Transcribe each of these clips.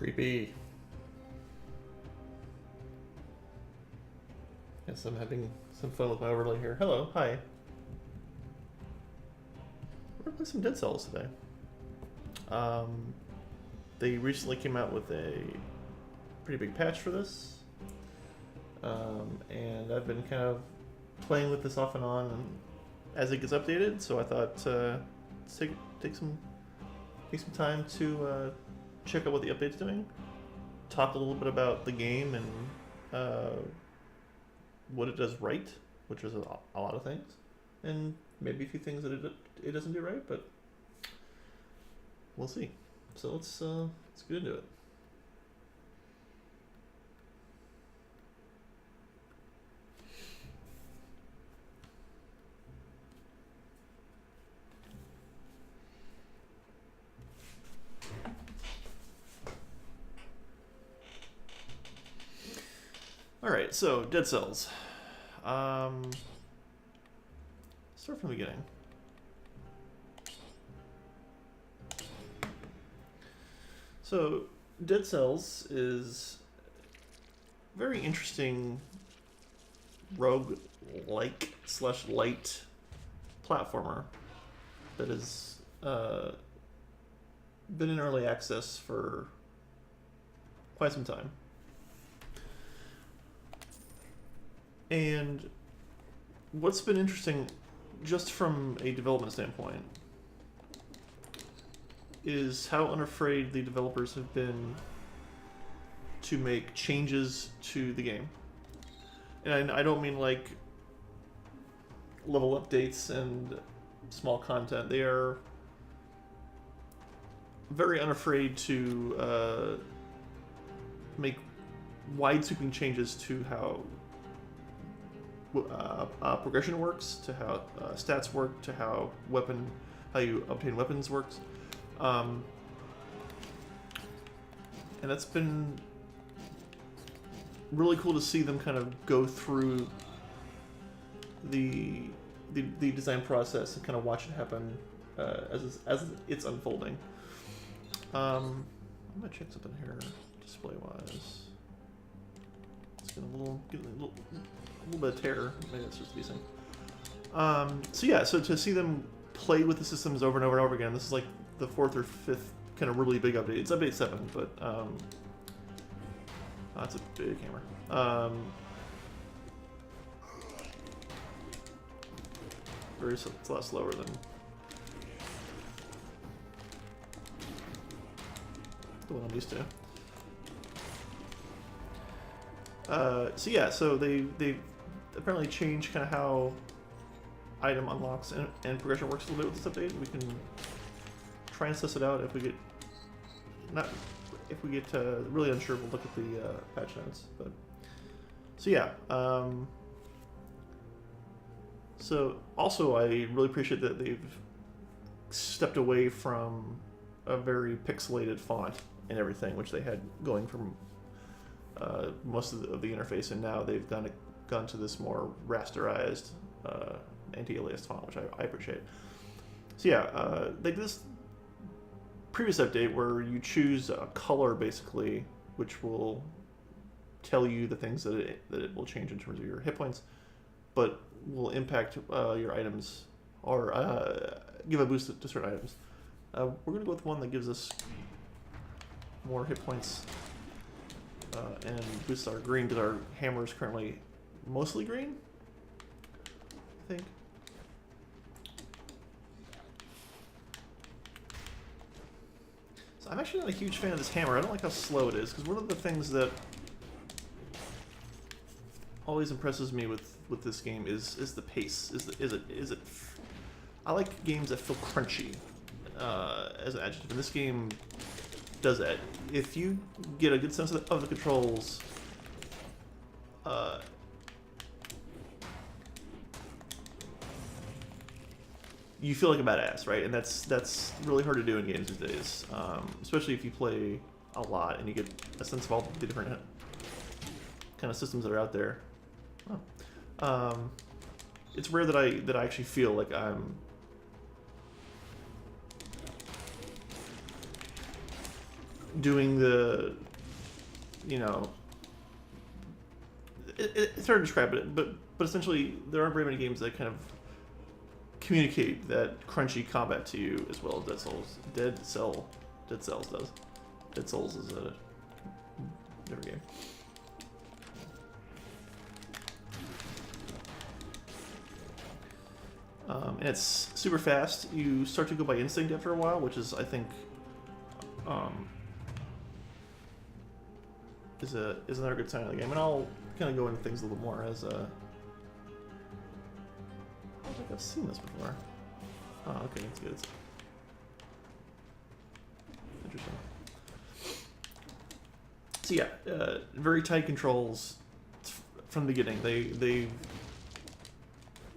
Creepy. Yes, I'm having some fun with my overlay here. Hello, hi. We're gonna play some Dead Cells today. They recently came out with a pretty big patch for this, and I've been kind of playing with this off and on and as it gets updated. So I thought take some time to check out what the update's doing, talk a little bit about the game and what it does right, which is a lot of things, and maybe a few things that it doesn't do right, but we'll see. So let's get into it. Alright, so Dead Cells. Start from the beginning. So, Dead Cells is a very interesting rogue-like / light platformer that has been in early access for quite some time. And what's been interesting, just from a development standpoint, is how unafraid the developers have been to make changes to the game. And I don't mean like level updates and small content. They are very unafraid to make wide sweeping changes to how progression works, to how stats work, to how you obtain weapons works. And that's been really cool to see them kind of go through the design process and kind of watch it happen as it's unfolding. I'm gonna check something here, display wise. It's getting a little bit of terror. Maybe that's just decent. So yeah, so to see them play with the systems over and over and over again, this is like the 4th or 5th kind of really big update. It's update 7, but that's a big hammer. It's a lot slower than the one I'm used to. So yeah, so they apparently changed kind of how item unlocks and progression works a little bit with this update. We can try and suss it out. If we get really unsure, we'll look at the patch notes. But so yeah. So also, I really appreciate that they've stepped away from a very pixelated font and everything, which they had going from most of the interface, and now they've gone to this more rasterized anti-aliased font, which I appreciate. So yeah, they did this previous update where you choose a color basically, which will tell you the things that it will change in terms of your hit points, but will impact your items or give a boost to certain items. We're gonna go with one that gives us more hit points and boosts our green, because our hammer is currently mostly green, I think. So I'm actually not a huge fan of this hammer. I don't like how slow it is, because one of the things that always impresses me with this game is the pace. Is it? I like games that feel crunchy as an adjective, and this game does that. If you get a good sense of the controls, you feel like a badass, right? And that's really hard to do in games these days, especially if you play a lot and you get a sense of all the different kind of systems that are out there. It's rare that I actually feel like I'm doing the, you know, it's hard to describe it, but essentially there aren't very many games that kind of communicate that crunchy combat to you as well as Dead Cells. Dead Cells does. Dead Souls is a different game. And it's super fast. You start to go by instinct after a while, which is, I think, is another good sign of the game. And I'll kind of go into things a little more as I don't think I've seen this before. Oh, okay, that's good. Interesting. So yeah, very tight controls from the beginning. They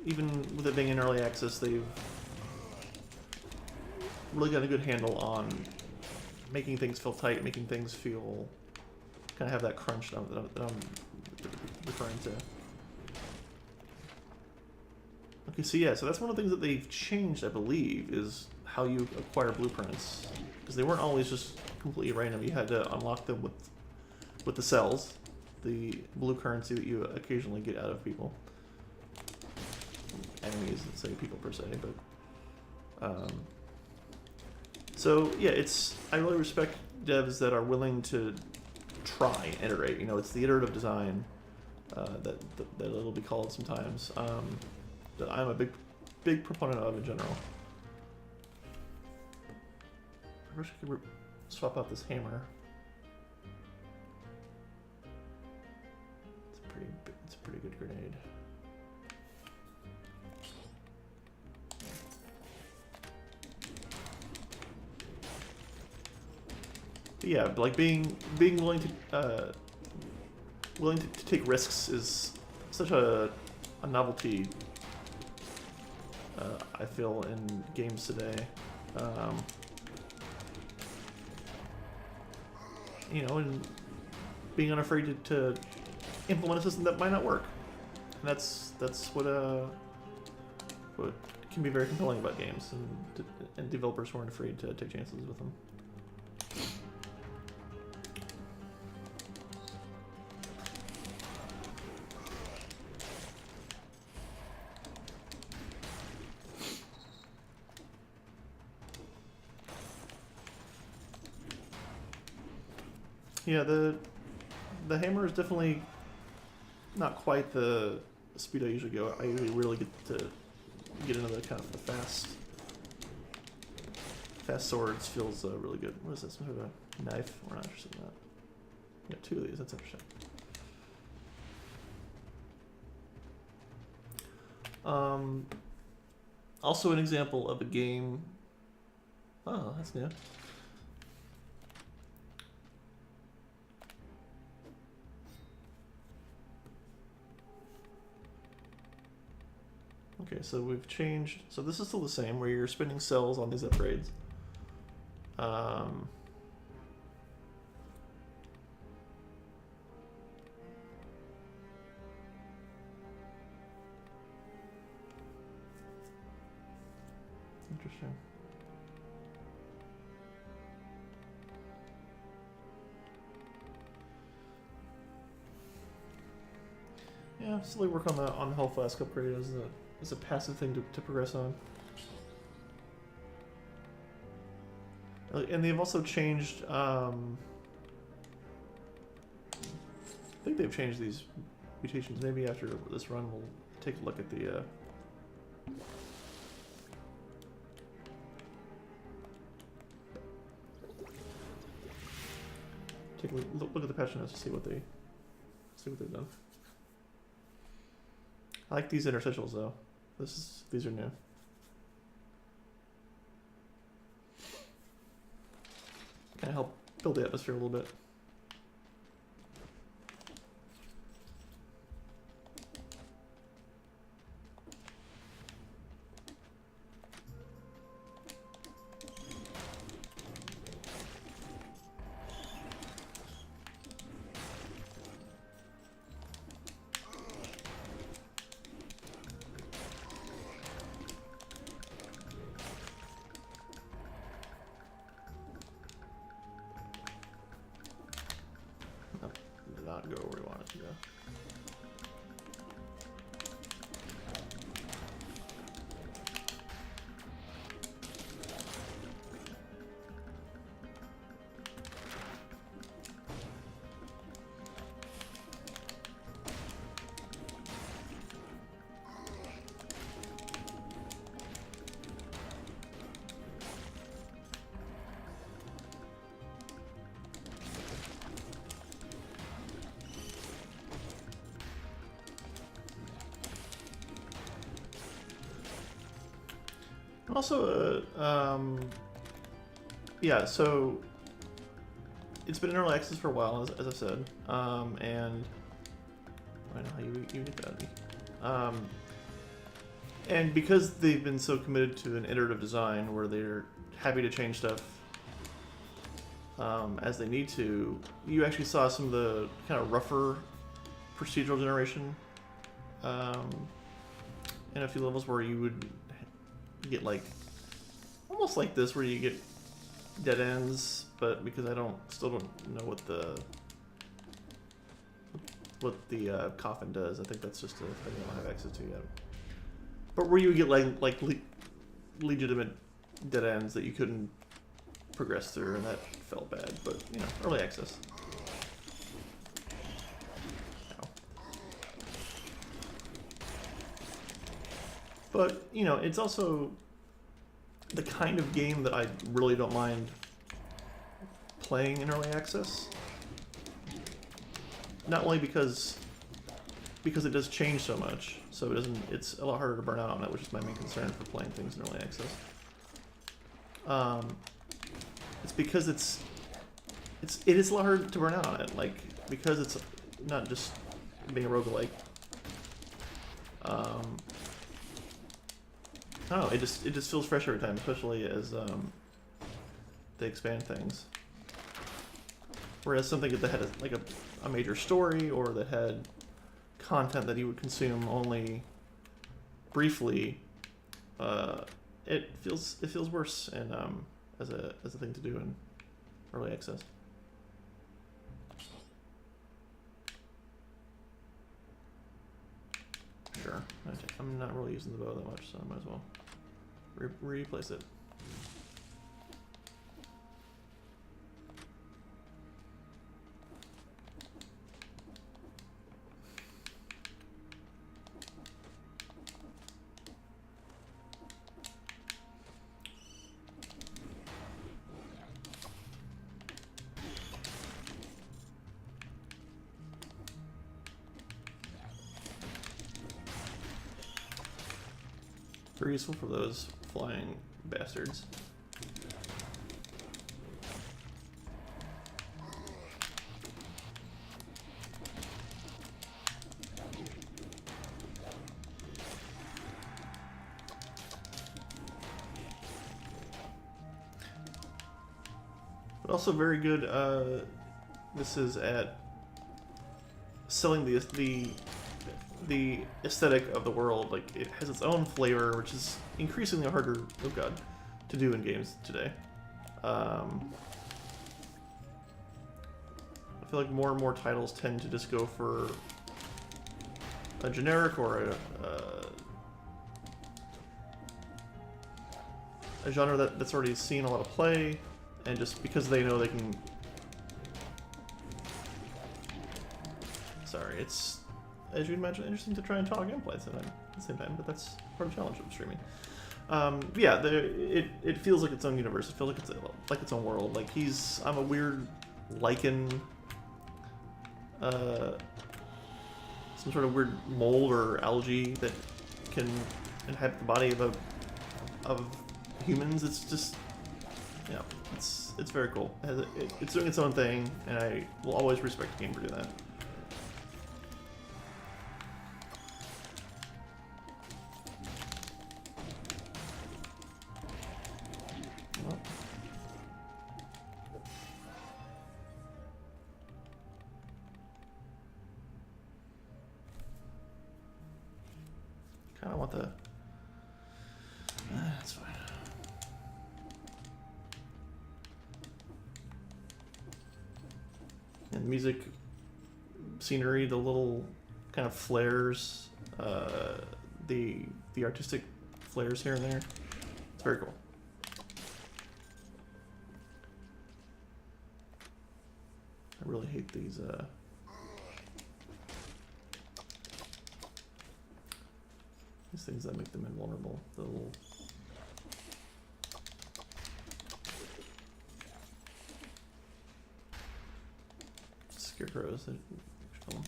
even with it being in early access, they've really got a good handle on making things feel tight, making things feel kind of have that crunch that I'm referring to. Okay, so yeah, so that's one of the things that they've changed, I believe, is how you acquire blueprints, because they weren't always just completely random. You had to unlock them with the cells, the blue currency that you occasionally get out of people. Enemies, let's say people per se, but so yeah, I really respect devs that are willing to try and iterate. You know, it's the iterative design that it'll be called sometimes. That I'm a big proponent of in general. I wish I could swap out this hammer. It's a pretty good grenade. But yeah, like being willing to take risks is such a novelty. I feel in games today. You know, and being unafraid to implement a system that might not work. And that's what can be very compelling about games, and developers who aren't afraid to take chances with them. Yeah, the hammer is definitely not quite the speed I usually go. I usually really get into the kind of the fast swords. Feels really good. What is this? Some sort of a knife? We're not interested in that. Yeah, 2 of these. That's interesting. Also an example of a game. Oh, that's new. Okay, so we've changed. So this is still the same, where you're spending cells on these upgrades. Interesting. Yeah, slowly work on the health flask upgrade as a passive thing to progress on. And they've also changed. I think they've changed these mutations. Maybe after this run, we'll take a look at the. Take a look at the patch notes to see what they've done. I like these interstitials though. These are new. Kind of help build the atmosphere a little bit. not go where we want it to go. Also, yeah, so it's been in early access for a while, as I said, and I know how you get that. And because they've been so committed to an iterative design where they're happy to change stuff as they need to, you actually saw some of the kind of rougher procedural generation in a few levels where you would get like almost like this where you get dead ends, but because I still don't know what the coffin does. I think that's just a thing I don't have access to yet. But where you would get like legitimate dead ends that you couldn't progress through, and that felt bad. But you know, early access. But, you know, it's also the kind of game that I really don't mind playing in early access. Not only because it does change so much, so it's a lot harder to burn out on it, which is my main concern for playing things in early access. It's because it is a lot harder to burn out on it, like, because it's not just being a roguelike. I don't know, it just feels fresh every time, especially as they expand things. Whereas something that had a major story, or that had content that you would consume only briefly, it feels worse and as a thing to do in early access. Sure, I'm not really using the bow that much, so I might as well replace it. Very useful for those flying bastards. But also very good, this is at selling the aesthetic of the world. Like, it has its own flavor, which is increasingly harder, oh god, to do in games today. I feel like more and more titles tend to just go for a generic or a genre that's already seen a lot of play, and just because they know they can... Sorry, it's, as you'd imagine, interesting to try and talk gameplay at the same time, but that's part of the challenge of streaming. Yeah, it feels like its own universe. It feels like it's like its own world. Like, I'm a weird lichen, some sort of weird mold or algae that can inhabit the body of humans. It's just, yeah, it's very cool. It's doing its own thing, and I will always respect the game for doing that. Kind of want the... that's fine. And music scenery, the little kind of flares, the artistic flares here and there. It's very cool. I really hate these things that make them invulnerable. The little scarecrows that kill them.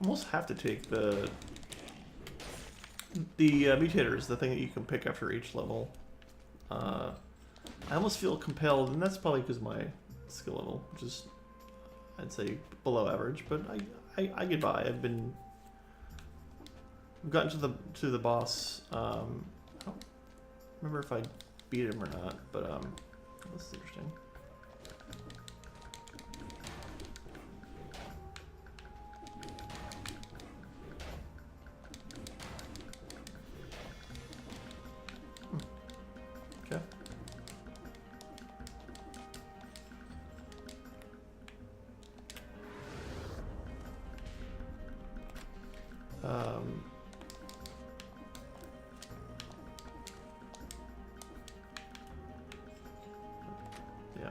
Almost have to take the mutators, the thing that you can pick after each level. I almost feel compelled, and that's probably because my skill level, which is, I'd say, below average, but I get by. I've gotten to the boss. I don't remember if I beat him or not, but this is interesting. Okay. Yeah.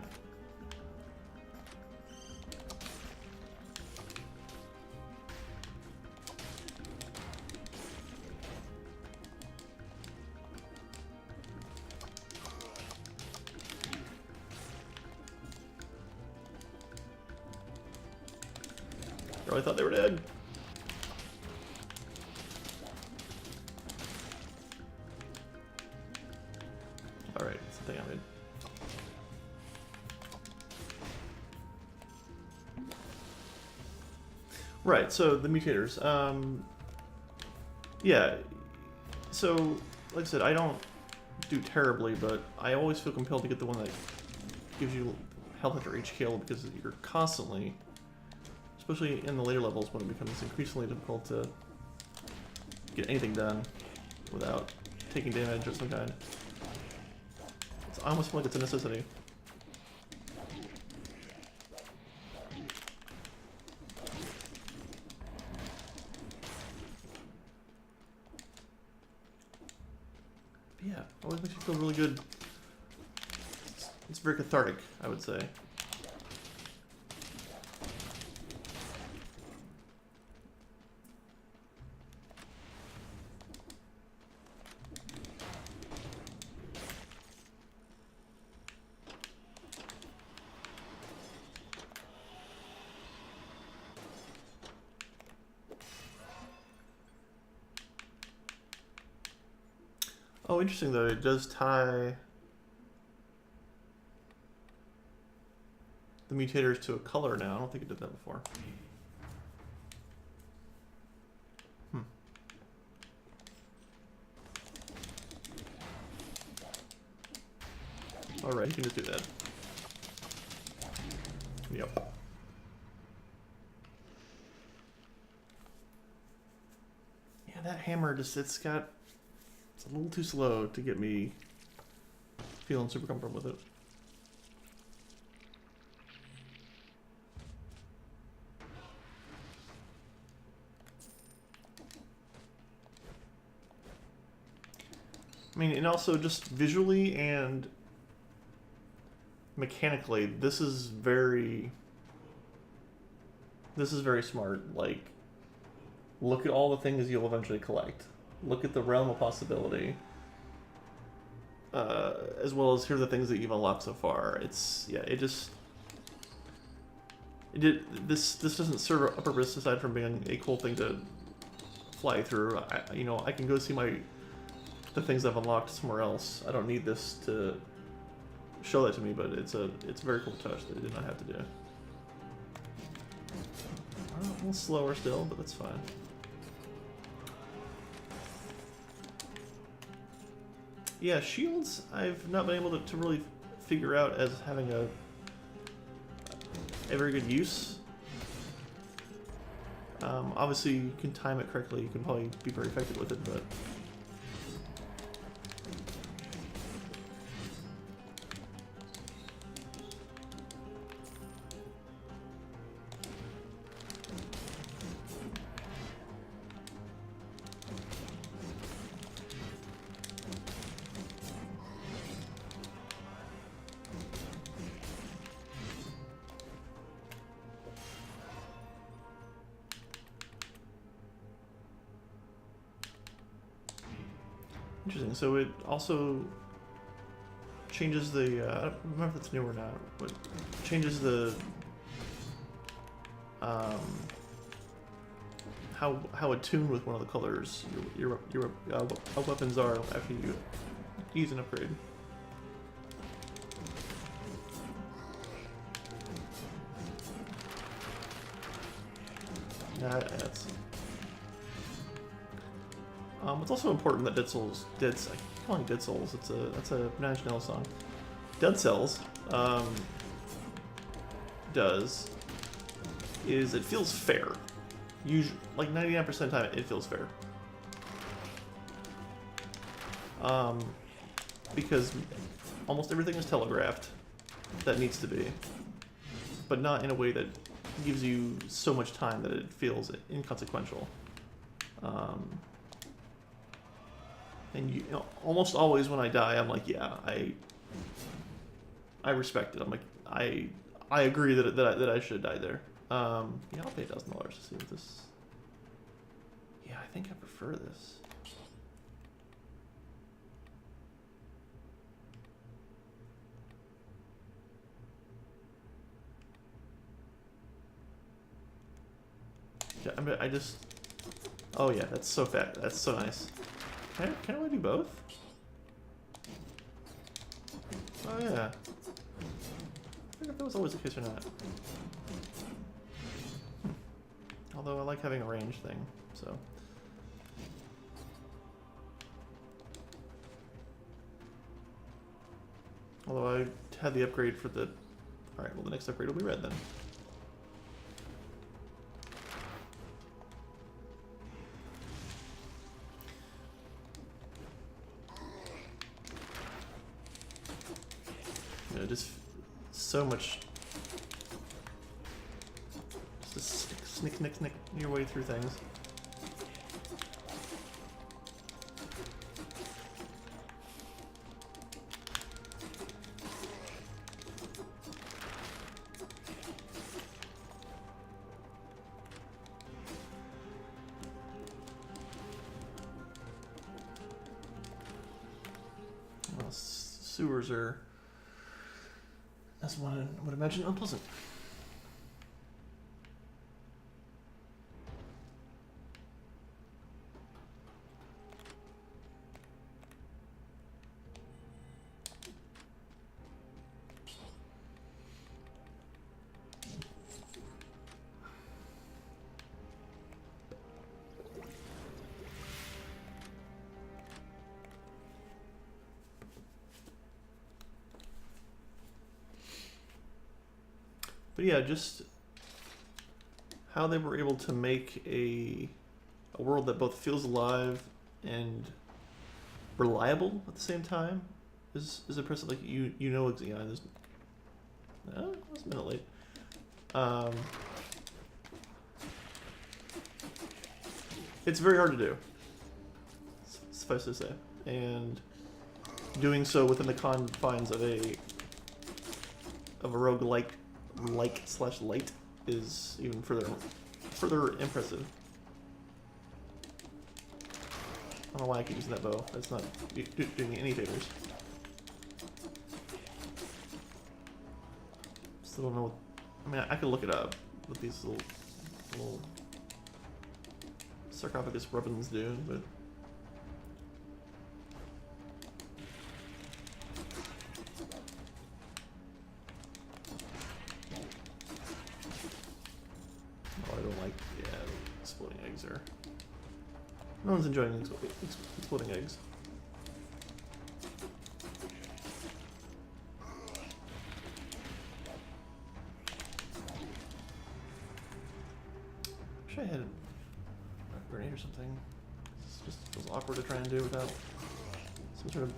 Really thought they were dead. Alright, that's the thing I made. Right, so the mutators. Yeah, so, like I said, I don't do terribly, but I always feel compelled to get the one that gives you health after each kill, because you're constantly, especially in the later levels when it becomes increasingly difficult to get anything done without taking damage of some kind. I almost feel like it's a necessity. But yeah, it always makes you feel really good. It's very cathartic, I would say. Oh, interesting though, it does tie the mutators to a color now. I don't think it did that before. Alright, you can just do that. Yep. Yeah, that hammer just, it's a little too slow to get me feeling super comfortable with it. I mean, and also just visually and mechanically, this is very smart. Like, look at all the things you'll eventually collect. Look at the realm of possibility, as well as here are the things that you've unlocked so far. It's, yeah, this doesn't serve a purpose aside from being a cool thing to fly through. I can go see the things I've unlocked somewhere else. I don't need this to show that to me, but it's a very cool touch that I did not have to do. A little slower still, but that's fine. Yeah, shields I've not been able to really figure out as having a very good use. Obviously, you can time it correctly. You can probably be very effective with it, but interesting. So it also changes the. I don't remember if it's new or not, but changes the how attuned with one of the colors your weapons are after you use an upgrade. That's. It's also important that Dead Cells, I keep calling it Dead Souls. That's a Nine Inch Nails song. Dead Cells does is it feels fair. Usually, like 99% of the time, it feels fair. Because almost everything is telegraphed that needs to be, but not in a way that gives you so much time that it feels inconsequential. And you know, almost always when I die, I'm like, yeah, I respect it. I'm like, I agree that I should die there. Yeah, I'll pay $1,000 to see what this. Yeah, I think I prefer this. Yeah, I just. Oh yeah, that's so fat. That's so nice. Can I really do both? Oh yeah. I wonder if that was always the case or not. Although I like having a range thing, so. Although I had the upgrade for the. Alright, well the next upgrade will be red then. Just so much. Just snick your way through things. Well, sewers are. As one would imagine, unpleasant. But yeah, just how they were able to make a world that both feels alive and reliable at the same time is impressive. Like you know, there's. Oh, it was a minute late. It's very hard to do. Suffice to say, and doing so within the confines of a roguelike /light is even further impressive. I don't know why I keep using that bow. That's not doing me any favors. Still don't know what. I mean, I could look it up what these little sarcophagus rubbins do, but. No one's enjoying exploding eggs. wish I had a grenade or something. It's just feels awkward to try and do without some sort of.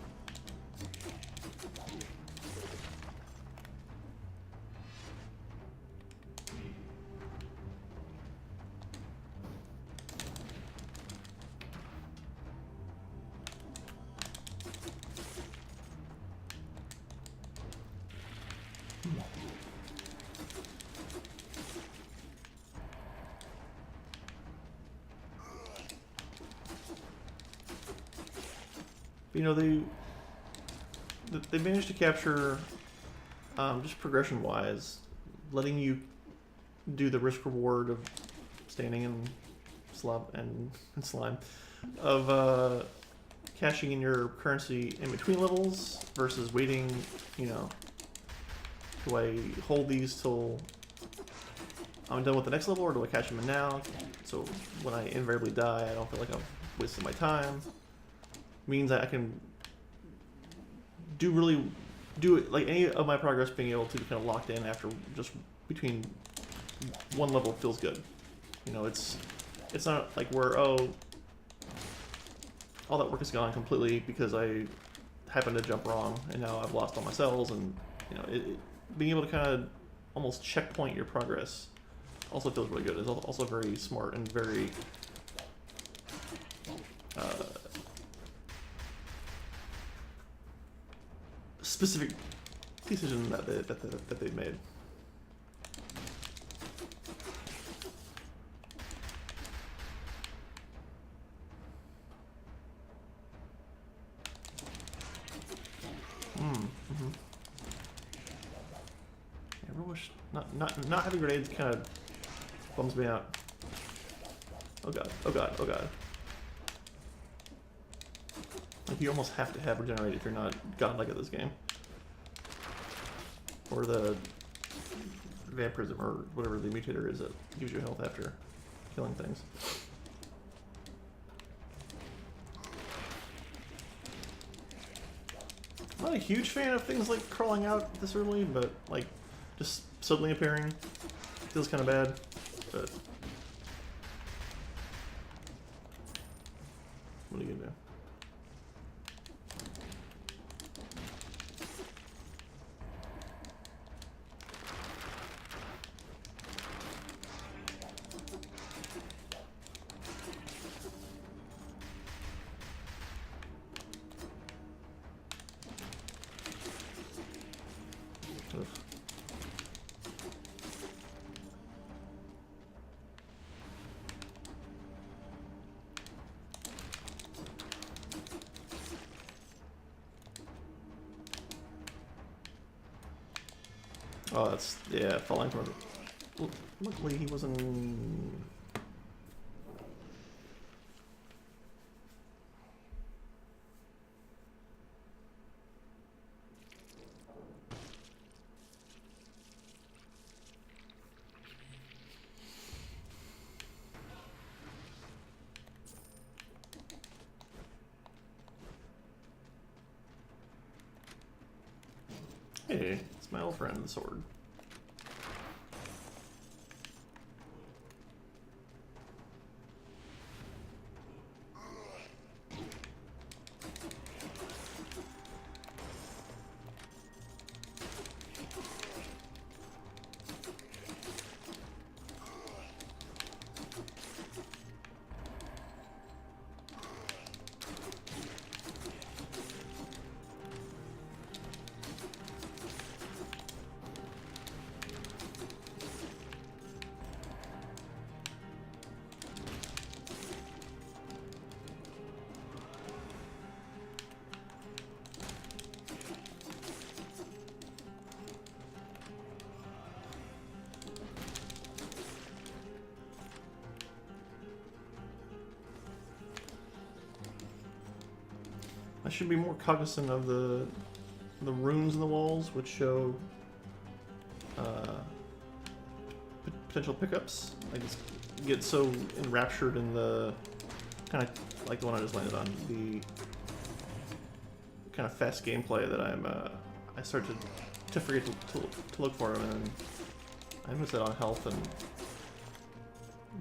You know, they managed to capture, just progression-wise, letting you do the risk-reward of standing in slime, of cashing in your currency in between levels versus waiting. You know, do I hold these till I'm done with the next level, or do I cash them in now? So when I invariably die, I don't feel like I've wasted my time. Means that I can do it like any of my progress being able to be kind of locked in after just between one level feels good. You know, it's not like where all that work is gone completely because I happened to jump wrong and now I've lost all my cells, and you know, being able to kind of almost checkpoint your progress also feels really good. It's also very smart and very specific decision that they've made. Yeah, I really wish not having grenades kind of bums me out. Oh god! Oh god! Oh god! Like, you almost have to have regenerate if you're not godlike at this game. Or the vampirism, or whatever the mutator is that gives you health after killing things. I'm not a huge fan of things like crawling out this early, but like just suddenly appearing feels kind of bad. But what are you gonna do? Oh, that's, yeah, falling from it. Luckily he wasn't... Hey, it's my old friend, the sword. I should be more cognizant of the runes in the walls, which show potential pickups. I just get so enraptured in the kind of like the one I just landed on, the kind of fast gameplay that I start to forget to look for them, and I miss it on health and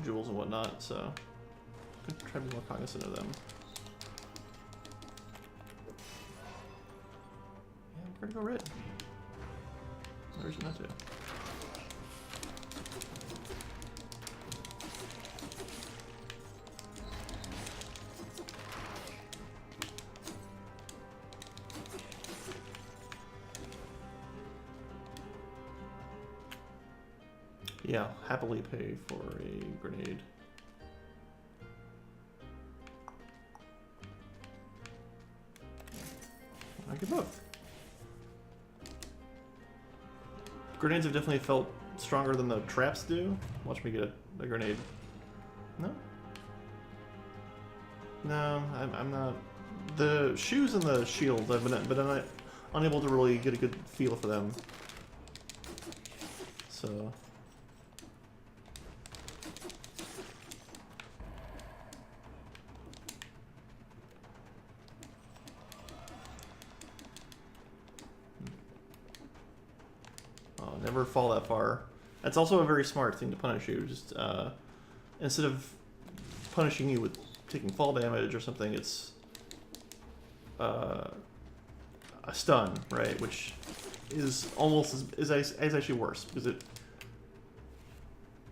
jewels and whatnot, so I'm gonna try to be more cognizant of them. Yeah, we're gonna go red. There's not to. Yeah, happily pay for a grenade. I get both. Grenades have definitely felt stronger than the traps do. Watch me get a grenade. No? No, I'm not. The shoes and the shields, I've been unable to really get a good feel for them. So... never fall that far. That's also a very smart thing to punish you. Just instead of punishing you with taking fall damage or something, it's a stun, right? Which is almost is actually worse because it.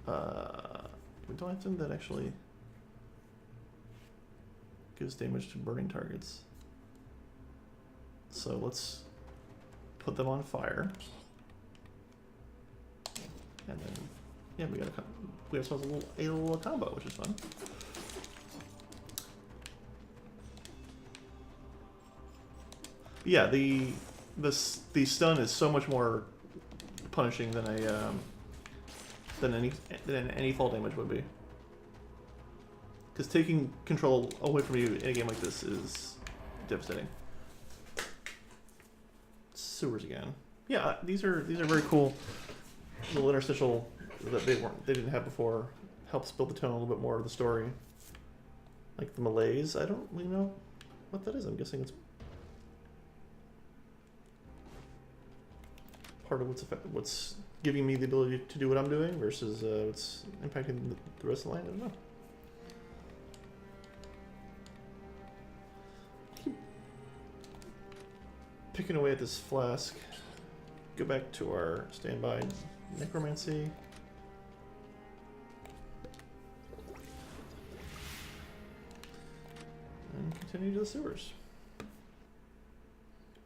We don't have something that actually gives damage to burning targets. So let's put them on fire. And then, yeah, we have ourselves a little combo, which is fun. Yeah, the stun is so much more punishing than any fall damage would be. Because taking control away from you in a game like this is devastating. Sewers again. Yeah, these are very cool. Little interstitial that they didn't have before helps build the tone a little bit more of the story. Like the malaise, I don't really know what that is. I'm guessing it's part of what's giving me the ability to do what I'm doing versus what's impacting the rest of the land. I don't know. Keep picking away at this flask. Go back to our standby necromancy. And continue to the sewers.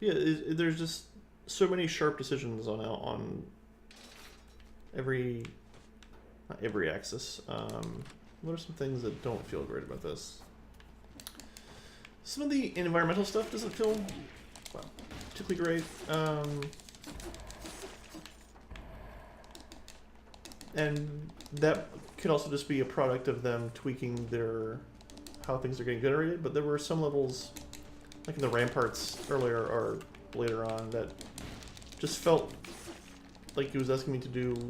Yeah, there's just so many sharp decisions on not every axis. What are some things that don't feel great about this? Some of the environmental stuff doesn't feel, well, particularly great. And that could also just be a product of them tweaking how things are getting generated, but there were some levels, like in the ramparts earlier or later on, that just felt like he was asking me to do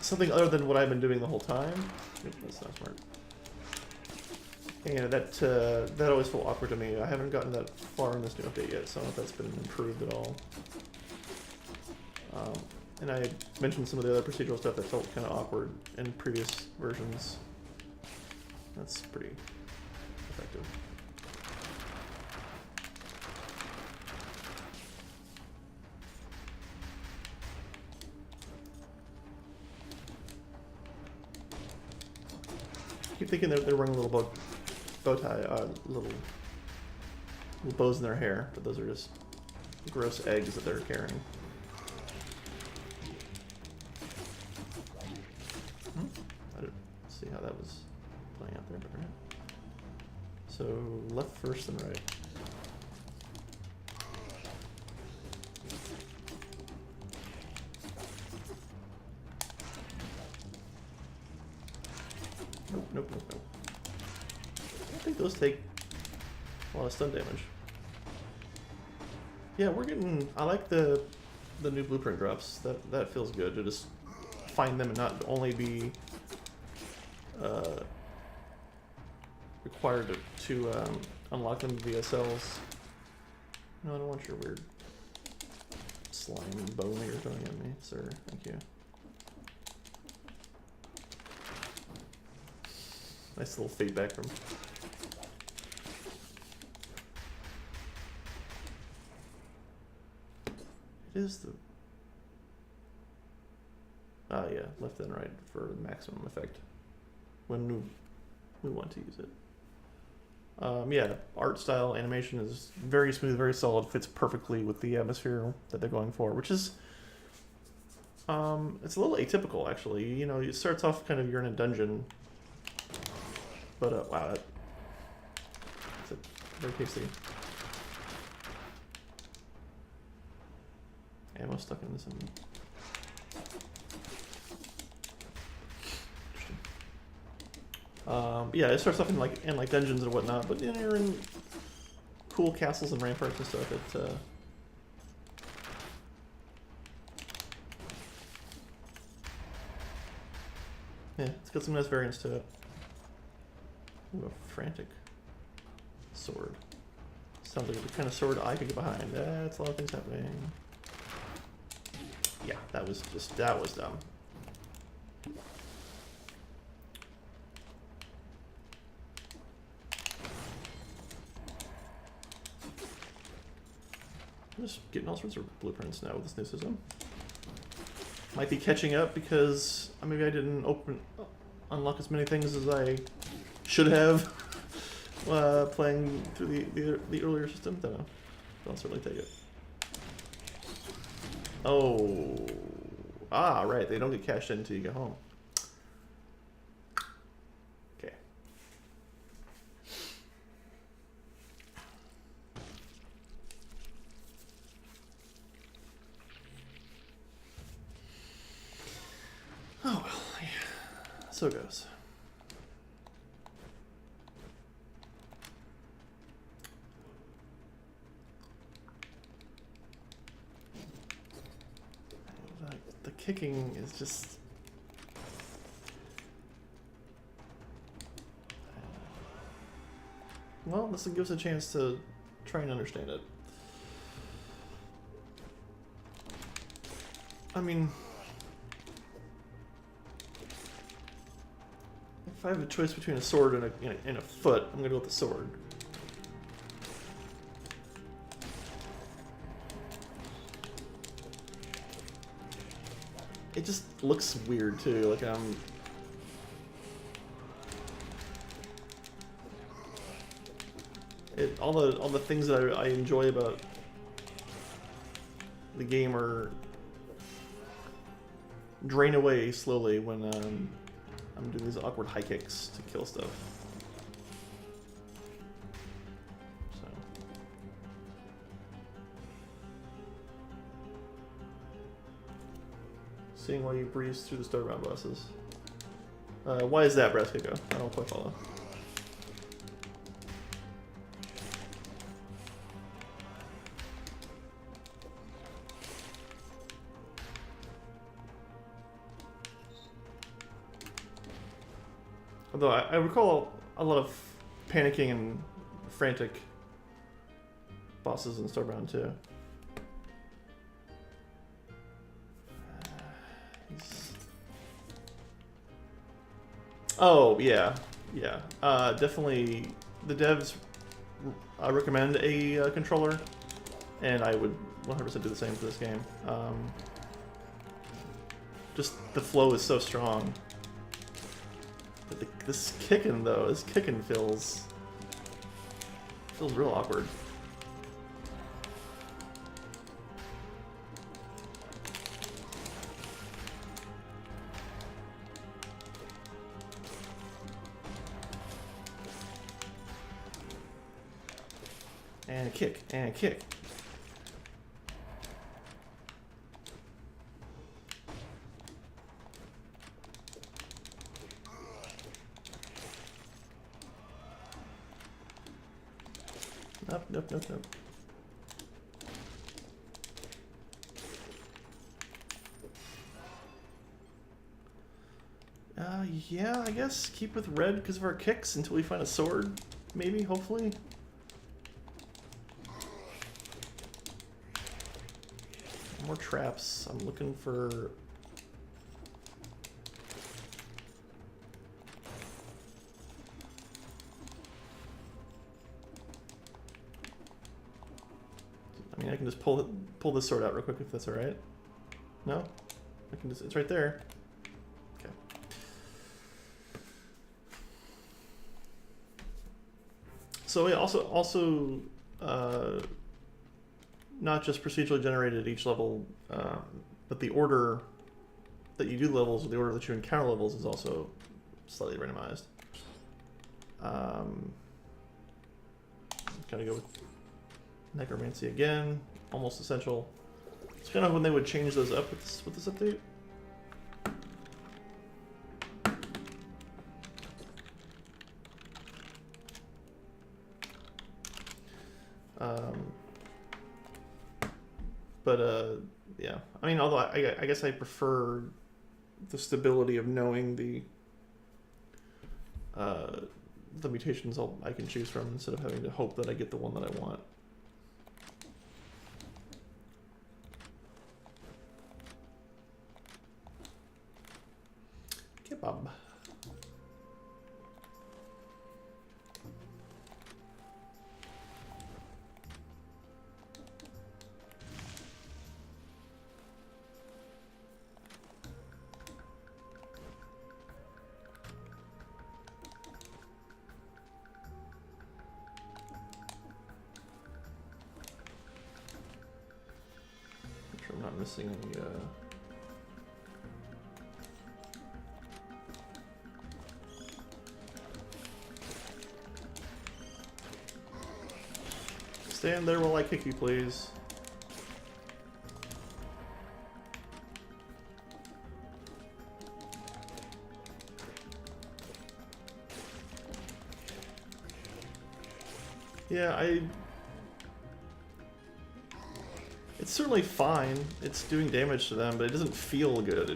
something other than what I've been doing the whole time. That's not smart. And that always felt awkward to me. I haven't gotten that far in this new update yet, so I don't know if that's been improved at all. And I mentioned some of the other procedural stuff that felt kind of awkward in previous versions. That's pretty effective. I keep thinking they're wearing a little bow tie, little bows in their hair, but those are just gross eggs that they're carrying. I didn't see how that was playing out there, but right. So left first and right. Nope. I think those take a lot of stun damage. Yeah, we're getting. I like the new blueprint drops. That feels good to just find them and not only be required to unlock them via cells. No, I don't want your weird slime bone that you're throwing at me, sir. Thank you. Nice little fade back from. It is the. Yeah, left and right for maximum effect when we want to use it. Yeah, art style animation is very smooth, very solid, fits perfectly with the atmosphere that they're going for, which is it's a little atypical actually. You know, it starts off kind of you're in a dungeon, but wow, that's very tasty. Ammo stuck in this. Yeah, it starts off in like dungeons and whatnot, but then you're in cool castles and ramparts and stuff. Yeah, it's got some nice variants to it. Ooh, a frantic sword. Sounds like the kind of sword I could get behind. That's a lot of things happening. Yeah, that was dumb. I'm just getting all sorts of blueprints now with this new system. Might be catching up because maybe I didn't unlock as many things as I should have playing through the earlier system. Don't know. I'll certainly take it. Oh, right. They don't get cashed in until you get home. Okay. Oh well, yeah. So it goes. The kicking is just... Well, this will give us a chance to try and understand it. I mean... If I have a choice between a sword and a foot, I'm gonna go with the sword. It just looks weird too, like all the things that I enjoy about the game are drain away slowly when I'm doing these awkward high kicks to kill stuff. So. Seeing why you breeze through the start round bosses. Why is that, Brass Kiko? I don't quite follow. Although I recall a lot of panicking and frantic bosses in Starbound too. Oh yeah, yeah. Definitely, the devs recommend a controller, and I would 100% do the same for this game. Just the flow is so strong. But this kicking though, feels real awkward. And kick, and kick. Nope. Yeah, I guess keep with red because of our kicks until we find a sword, maybe, hopefully. More traps. I'm looking for... mean, I can just pull this sword out real quick if that's all right. No, I can just. It's right there. Okay. So yeah, also not just procedurally generated each level, but the order that you do levels, or the order that you encounter levels, is also slightly randomized. Gotta go with necromancy again, almost essential. It's kind of when they would change those up with this update. Yeah, I mean, although I guess I prefer the stability of knowing the mutations I can choose from instead of having to hope that I get the one that I want. Kebab. I'm not missing any stand there while I kick you, please. Yeah, it's certainly fine. It's doing damage to them, but it doesn't feel good.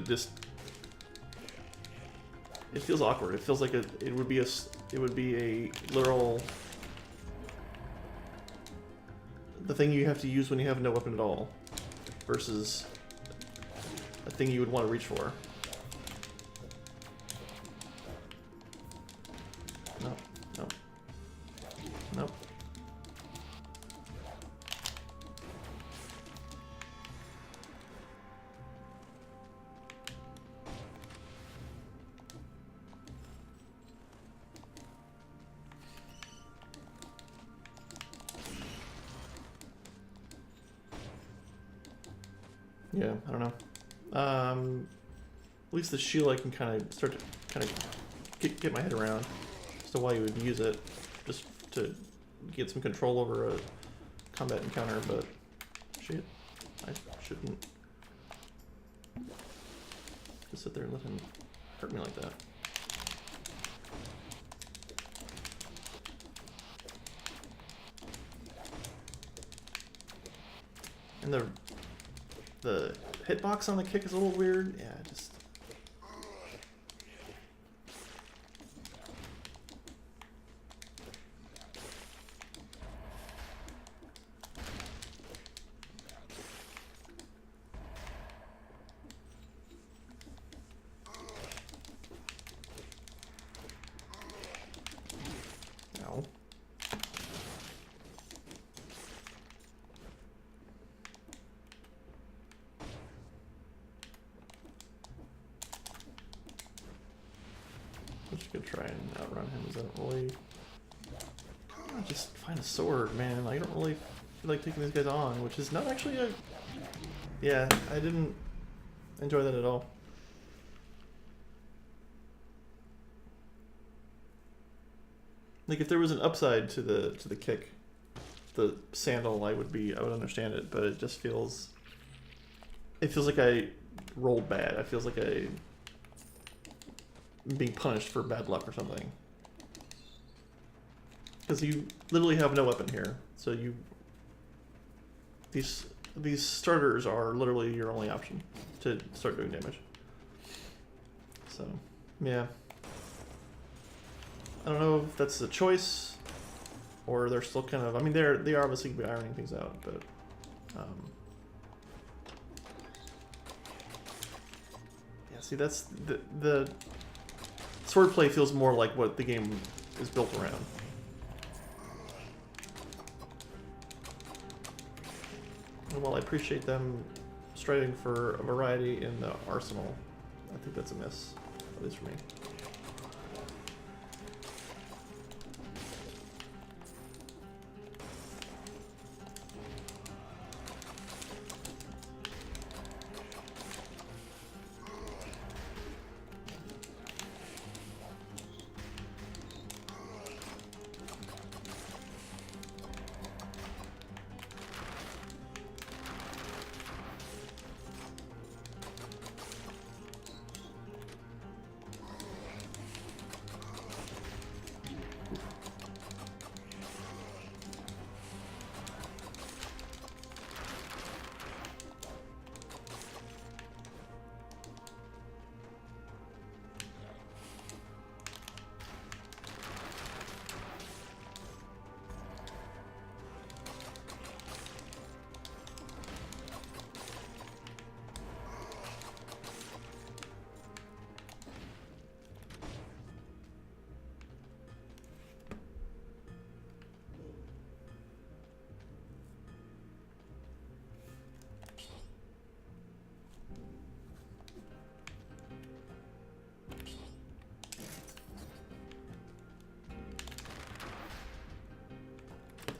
It feels awkward. It feels like it would be a literal the thing you have to use when you have no weapon at all, versus a thing you would want to reach for. No, no, no. Yeah, I don't know. At least the shield I can kind of start to get my head around as to why you would use it, just to get some control over a combat encounter, but shit, I shouldn't just sit there and let him hurt me like that. And the hitbox on the kick is a little weird. Yeah, just... Ow. I'm just gonna try and outrun him, because I don't really... just find a sword, man. I don't really feel like taking these guys on, which is not actually a... Yeah, I didn't enjoy that at all. Like, if there was an upside to the kick, the sandal, I would understand it, but it just feels... It feels like I rolled bad. It feels like I'm being punished for bad luck or something. Because you literally have no weapon here, so these starters are literally your only option to start doing damage. So, yeah. I don't know if that's a choice, or they're still kind of... I mean, they are obviously ironing things out, but... yeah, see, that's... The swordplay feels more like what the game is built around. And while I appreciate them striving for a variety in the arsenal, I think that's a miss, at least for me.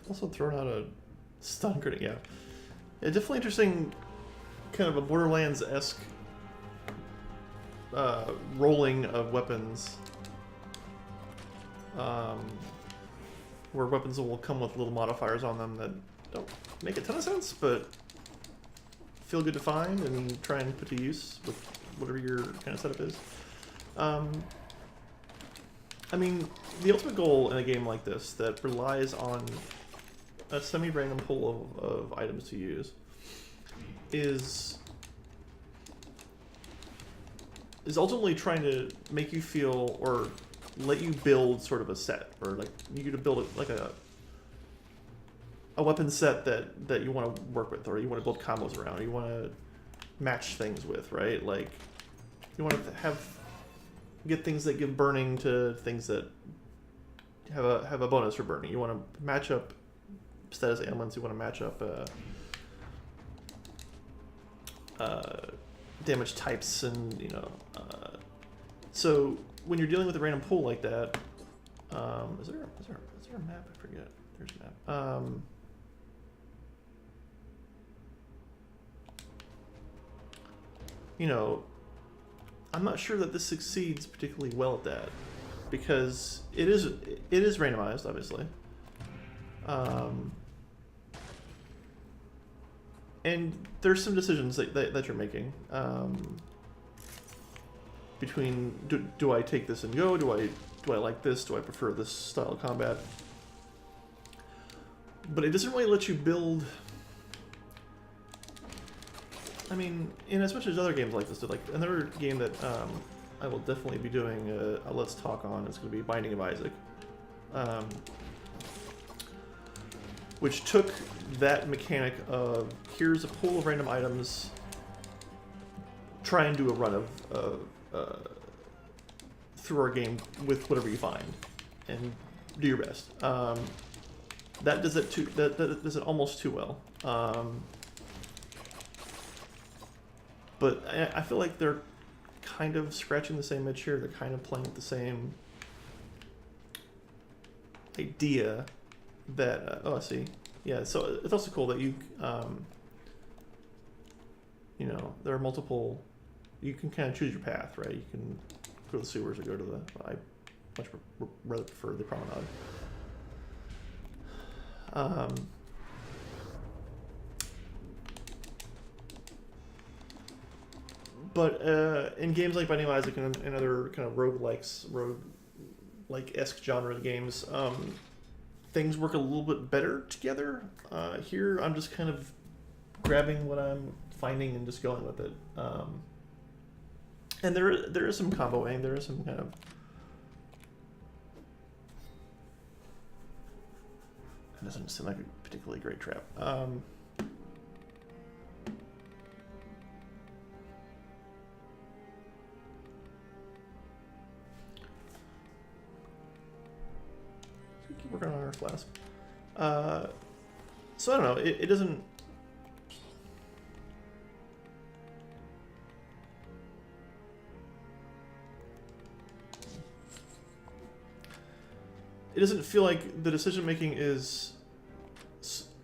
Also throwing out a stun grenade, yeah. Yeah, definitely interesting, kind of a Borderlands-esque rolling of weapons. Where weapons will come with little modifiers on them that don't make a ton of sense, but feel good to find and try and put to use with whatever your kind of setup is. I mean, the ultimate goal in a game like this that relies on a semi-random pool of items to use is ultimately trying to make you feel or let you build sort of a set, or like you to build like a weapon set that you want to work with, or you want to build combos around, or you want to match things with, right? Like you want to get things that give burning to things that have a bonus for burning. You want to match up status ailments. You want to match up damage types, and so when you're dealing with a random pool like that, is there a map? I forget. There's a map. I'm not sure that this succeeds particularly well at that, because it is randomized, obviously. And there's some decisions that you're making between do I take this and go? Do I like this? Do I prefer this style of combat? But it doesn't really let you build. I mean, in as much as other games like this, like another game that I will definitely be doing a Let's Talk on is going to be Binding of Isaac, which took that mechanic of here's a pool of random items, try and do a run of through our game with whatever you find, and do your best. That does it that does it almost too well. But I feel like they're kind of scratching the same itch here. They're kind of playing with the same idea that, I see. Yeah, so it's also cool that you, there are multiple, you can kind of choose your path, right? You can go to the sewers or go to I much rather prefer the promenade. But in games like Binding of Isaac and other kind of roguelike-esque genre of games, things work a little bit better together. Here, I'm just kind of grabbing what I'm finding and just going with it. And there is some comboing. There is some kind of... It doesn't seem like a particularly great trap. Keep working on our flask. So I don't know. It doesn't. it doesn't feel like the decision making is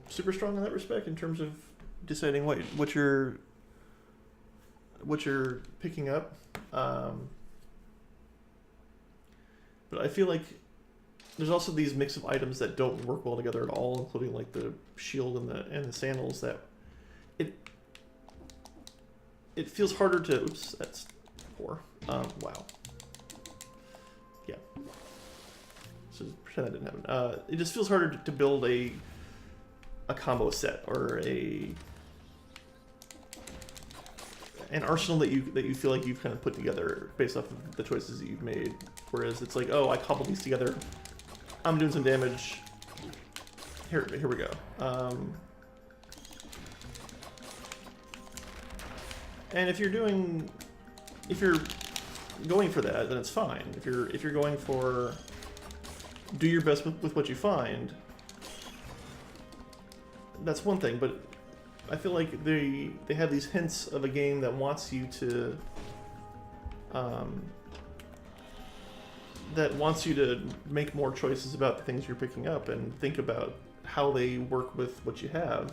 super strong in that respect in terms of deciding what you're picking up. But I feel like there's also these mix of items that don't work well together at all, including like the shield and the sandals. That it feels harder to. Oops, that's poor. Wow. Yeah. So pretend that didn't happen. It just feels harder to build a combo set or an arsenal that you feel like you've kind of put together based off of the choices that you've made. Whereas it's like, oh, I cobbled these together. I'm doing some damage. Here we go. And if you're going for that, then it's fine. If you're going for do your best with what you find, that's one thing. But I feel like they have these hints of a game that wants you to make more choices about the things you're picking up and think about how they work with what you have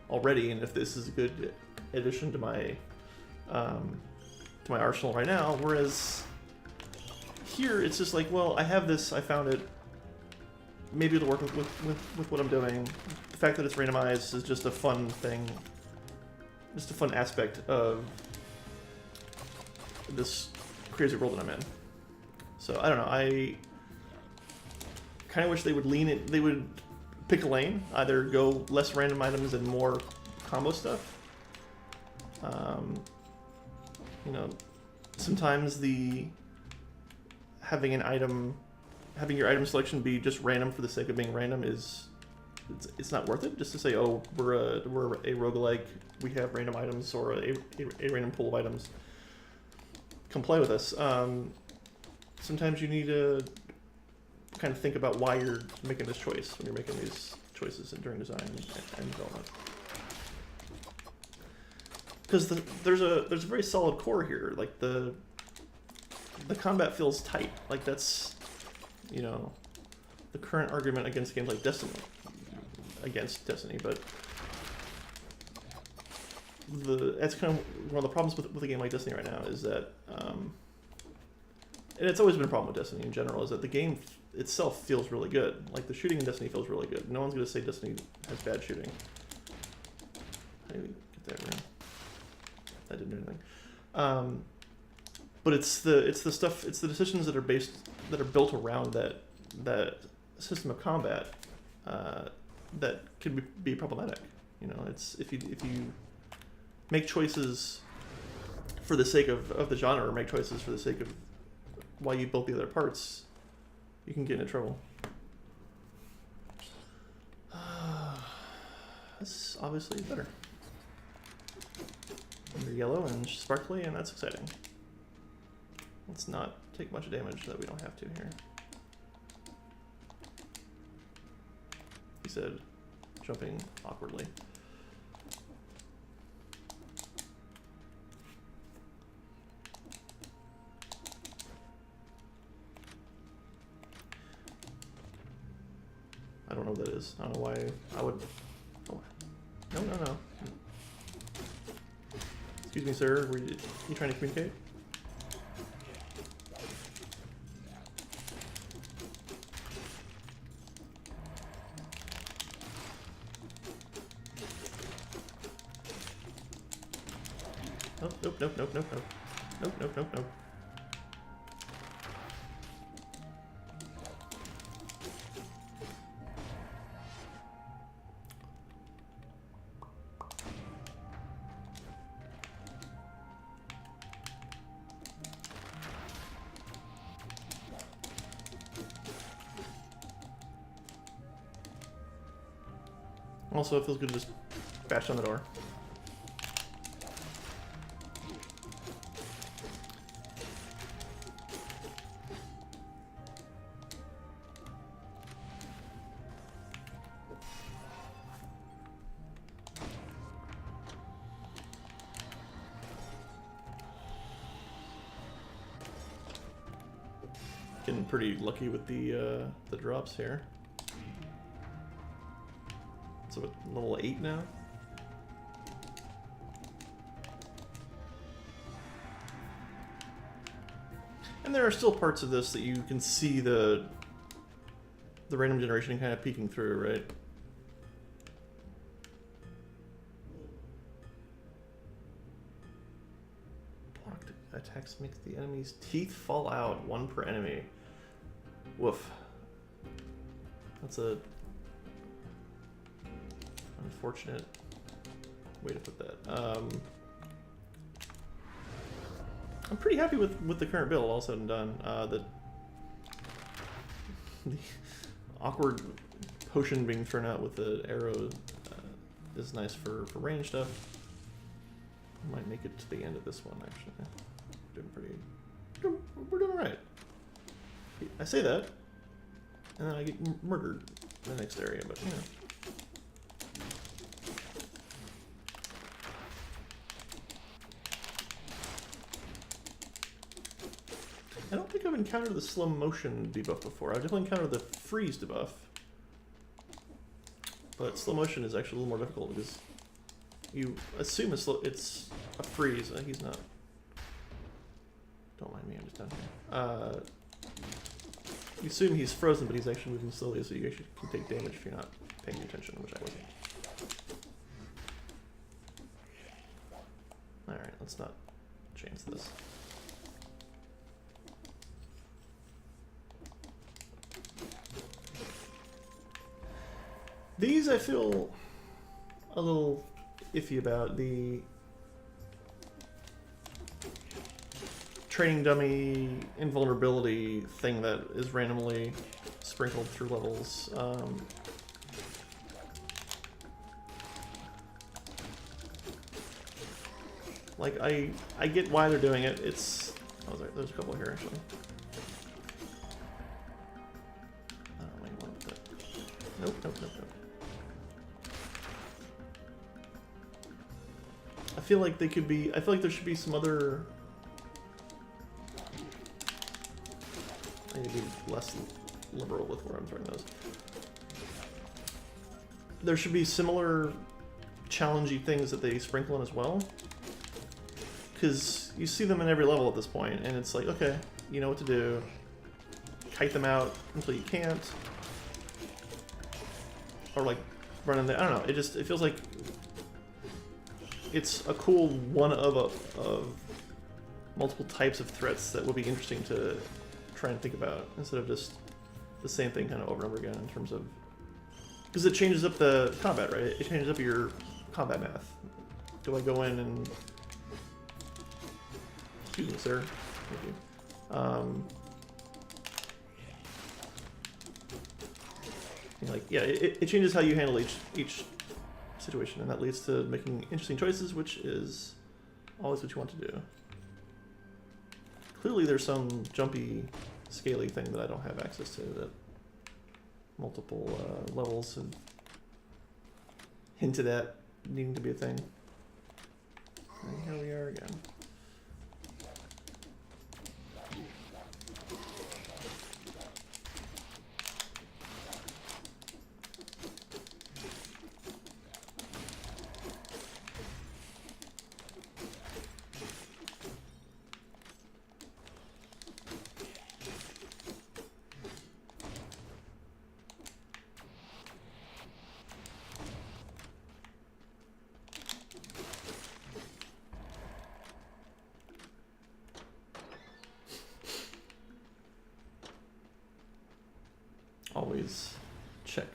already, and if this is a good addition to my arsenal right now. Whereas here it's just like, well, I have this, I found it, maybe it'll work with what I'm doing. The fact that it's randomized is just a fun thing, just a fun aspect of this crazy world that I'm in. So I don't know, I kind of wish they would they would pick a lane, either go less random items and more combo stuff. You know, sometimes having your item selection be just random for the sake of being random it's not worth it. Just to say, oh, we're a roguelike, we have random items or a random pool of items. Come play with us. Sometimes you need to kind of think about why you're making this choice when you're making these choices during design and development. Because there's a very solid core here. Like the combat feels tight. Like that's, you know, the current argument against games like Destiny, but that's kind of one of the problems with a game like Destiny right now is that, and it's always been a problem with Destiny in general, is that the game itself feels really good. Like the shooting in Destiny feels really good. No one's gonna say Destiny has bad shooting. How do we get that room? That didn't do anything. But it's the decisions that are built around that system of combat that can be problematic. You know, it's if you make choices for the sake of the genre, or make choices for the sake of why you built the other parts, you can get into trouble. That's obviously better. They're yellow and sparkly, and that's exciting. Let's not take much damage that we don't have to here. He said, jumping awkwardly. I don't know what that is. I don't know why I would... Oh. No. Excuse me, sir. Were you trying to communicate? Nope. Also, it feels good to just bash on the door. Getting pretty lucky with the drops here. So at level 8 now. And there are still parts of this that you can see the random generation kind of peeking through, right? Blocked attacks make the enemy's teeth fall out, 1 per enemy. Woof. That's a unfortunate way to put that. I'm pretty happy with the current build, all said and done. The awkward potion being thrown out with the arrow is nice for range stuff. I might make it to the end of this one, actually. We're doing alright. I say that, and then I get murdered in the next area, but you know. I don't think I've encountered the slow motion debuff before. I've definitely encountered the freeze debuff. But slow motion is actually a little more difficult because you assume it's a freeze. He's not. Don't mind me, I'm just down here. You assume he's frozen, but he's actually moving slowly, so you actually can take damage if you're not paying attention, which I wasn't. Alright, let's not change this. These I feel a little iffy about. The training dummy invulnerability thing that is randomly sprinkled through levels. Like I get why they're doing it. It's there's a couple here actually. I don't really want that. Nope. I feel like they could be. I feel like there should be some other. I need to be less liberal with where I'm throwing those. There should be similar challengey things that they sprinkle in as well. Because you see them in every level at this point, and it's like, okay, you know what to do. Kite them out until you can't. Or like run in there. I don't know. It feels like it's a cool one of multiple types of threats that would be interesting to try and think about instead of just the same thing kind of over and over again in terms of, because it changes up the combat, right? It changes up your combat math. Do I go in and excuse me, sir? Thank you. Like, yeah, it changes how you handle each situation, and that leads to making interesting choices, which is always what you want to do. Clearly there's some jumpy, scaly thing that I don't have access to that multiple levels have hinted at needing to be a thing. And here we are again. Always check.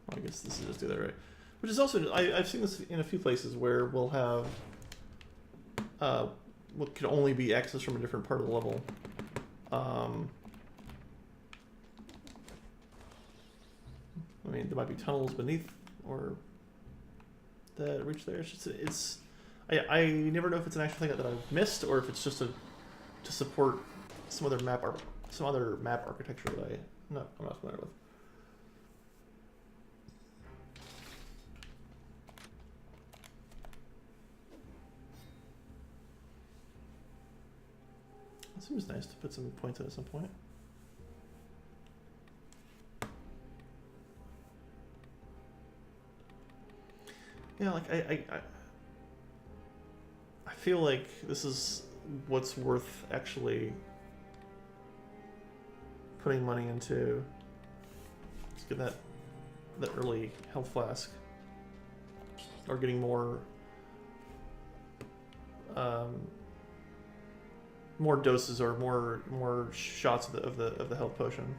Well, I guess this is just do that right. Which is also, I've seen this in a few places where we'll have what could only be accessed from a different part of the level. I mean, there might be tunnels beneath or that reach there. I never know if it's an actual thing that I've missed or if it's just to support some other map architecture that I'm not familiar with. It seems nice to put some points in at some point. Yeah, like I feel like this is what's worth actually putting money into. Let's get that early health flask, or getting more more doses or more shots of the health potion.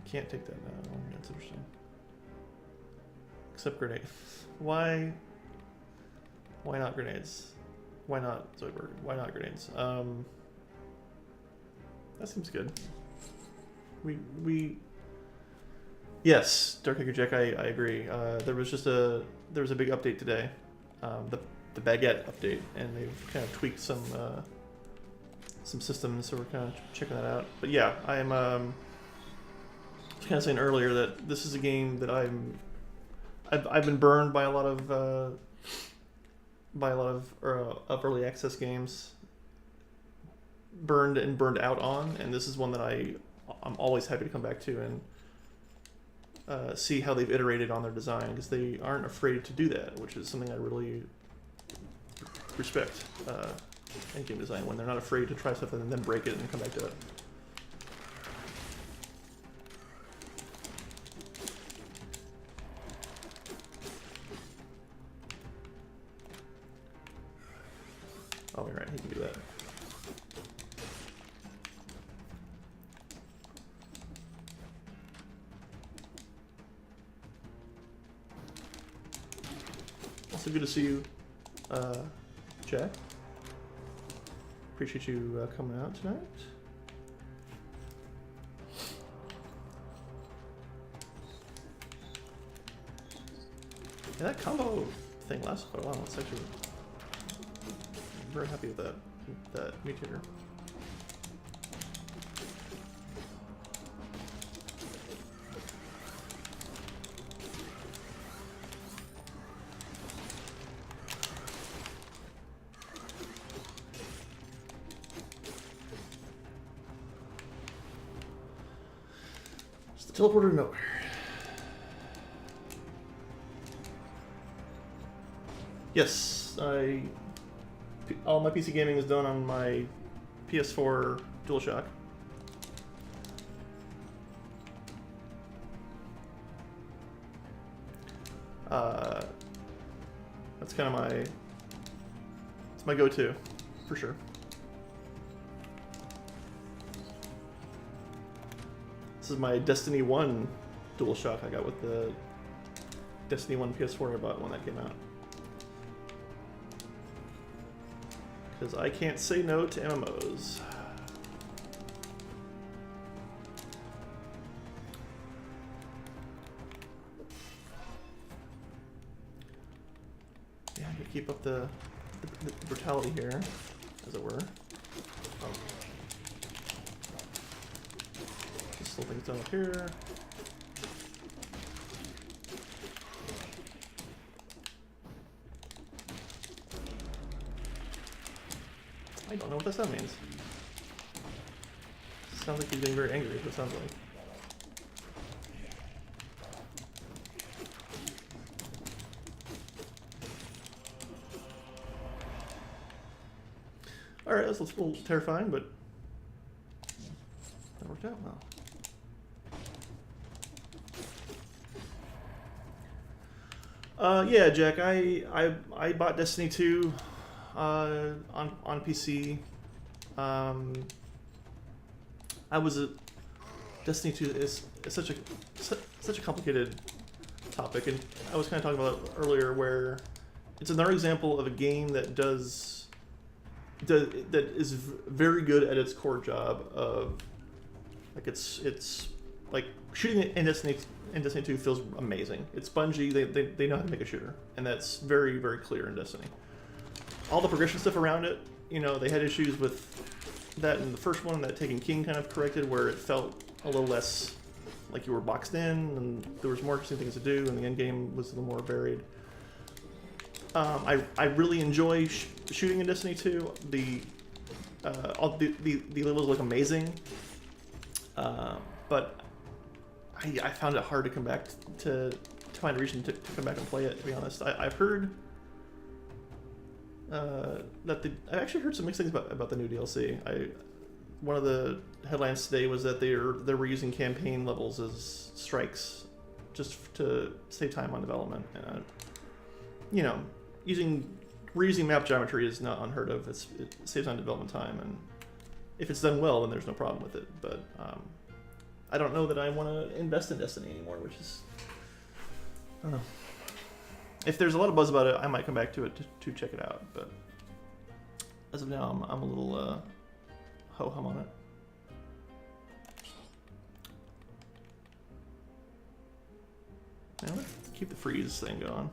Can't take that now. That's interesting. Except grenade. Why not grenades? Why not Zoidberg? Why not grenades? That seems good. Yes, Dark Hacker Jack, I agree. There was a big update today, the Baguette update, and they've kind of tweaked some systems, so we're kind of checking that out. But yeah, I am kind of saying earlier that this is a game that I've been burned by a lot of early access games, burned out on, and this is one that I'm always happy to come back to and see how they've iterated on their design, because they aren't afraid to do that, which is something I really respect in game design, when they're not afraid to try something and then break it and come back to it. Oh, you're right, he can do that. Also good to see you, Jack. Appreciate you coming out tonight. Yeah, that combo thing lasts quite a while. It's actually... I'm very happy with that mutator. It's the teleporter to nowhere. Yes, all my PC gaming is done on my PS4 DualShock. That's kind of it's my go-to, for sure. This is my Destiny 1 DualShock I got with the Destiny 1 PS4 I bought when that came out. Because I can't say no to MMOs. Yeah, I gotta keep up the brutality here, as it were. Oh. Just slow things down up here. I don't know what that sound means. Sounds like he's getting very angry, is what it sounds like. Alright, that's a little terrifying, but that worked out well. Yeah, Jack, I bought Destiny 2 on PC. I was Destiny 2 is such a complicated topic, and I was kind of talking about it earlier, where it's another example of a game that is very good at its core job of, like, it's like shooting in Destiny 2 feels amazing. It's Bungie, they know how to make a shooter, and that's very, very clear in Destiny. All the progression stuff around it, you know, they had issues with that in the first one, that Taken King kind of corrected, where it felt a little less like you were boxed in, and there was more interesting things to do, and the end game was a little more varied. I really enjoy shooting in Destiny 2. All the levels look amazing, but I found it hard to come back to find a reason to come back and play it. To be honest, I've heard that I actually heard some mixed things about the new DLC. One of the headlines today was that they were using campaign levels as strikes just to save time on development. And you know, reusing map geometry is not unheard of. It saves on development time, and if it's done well, then there's no problem with it. But I don't know that I want to invest in Destiny anymore, which is, I don't know. If there's a lot of buzz about it, I might come back to it to check it out. But as of now, I'm a little ho-hum on it. Now let's keep the freeze thing going.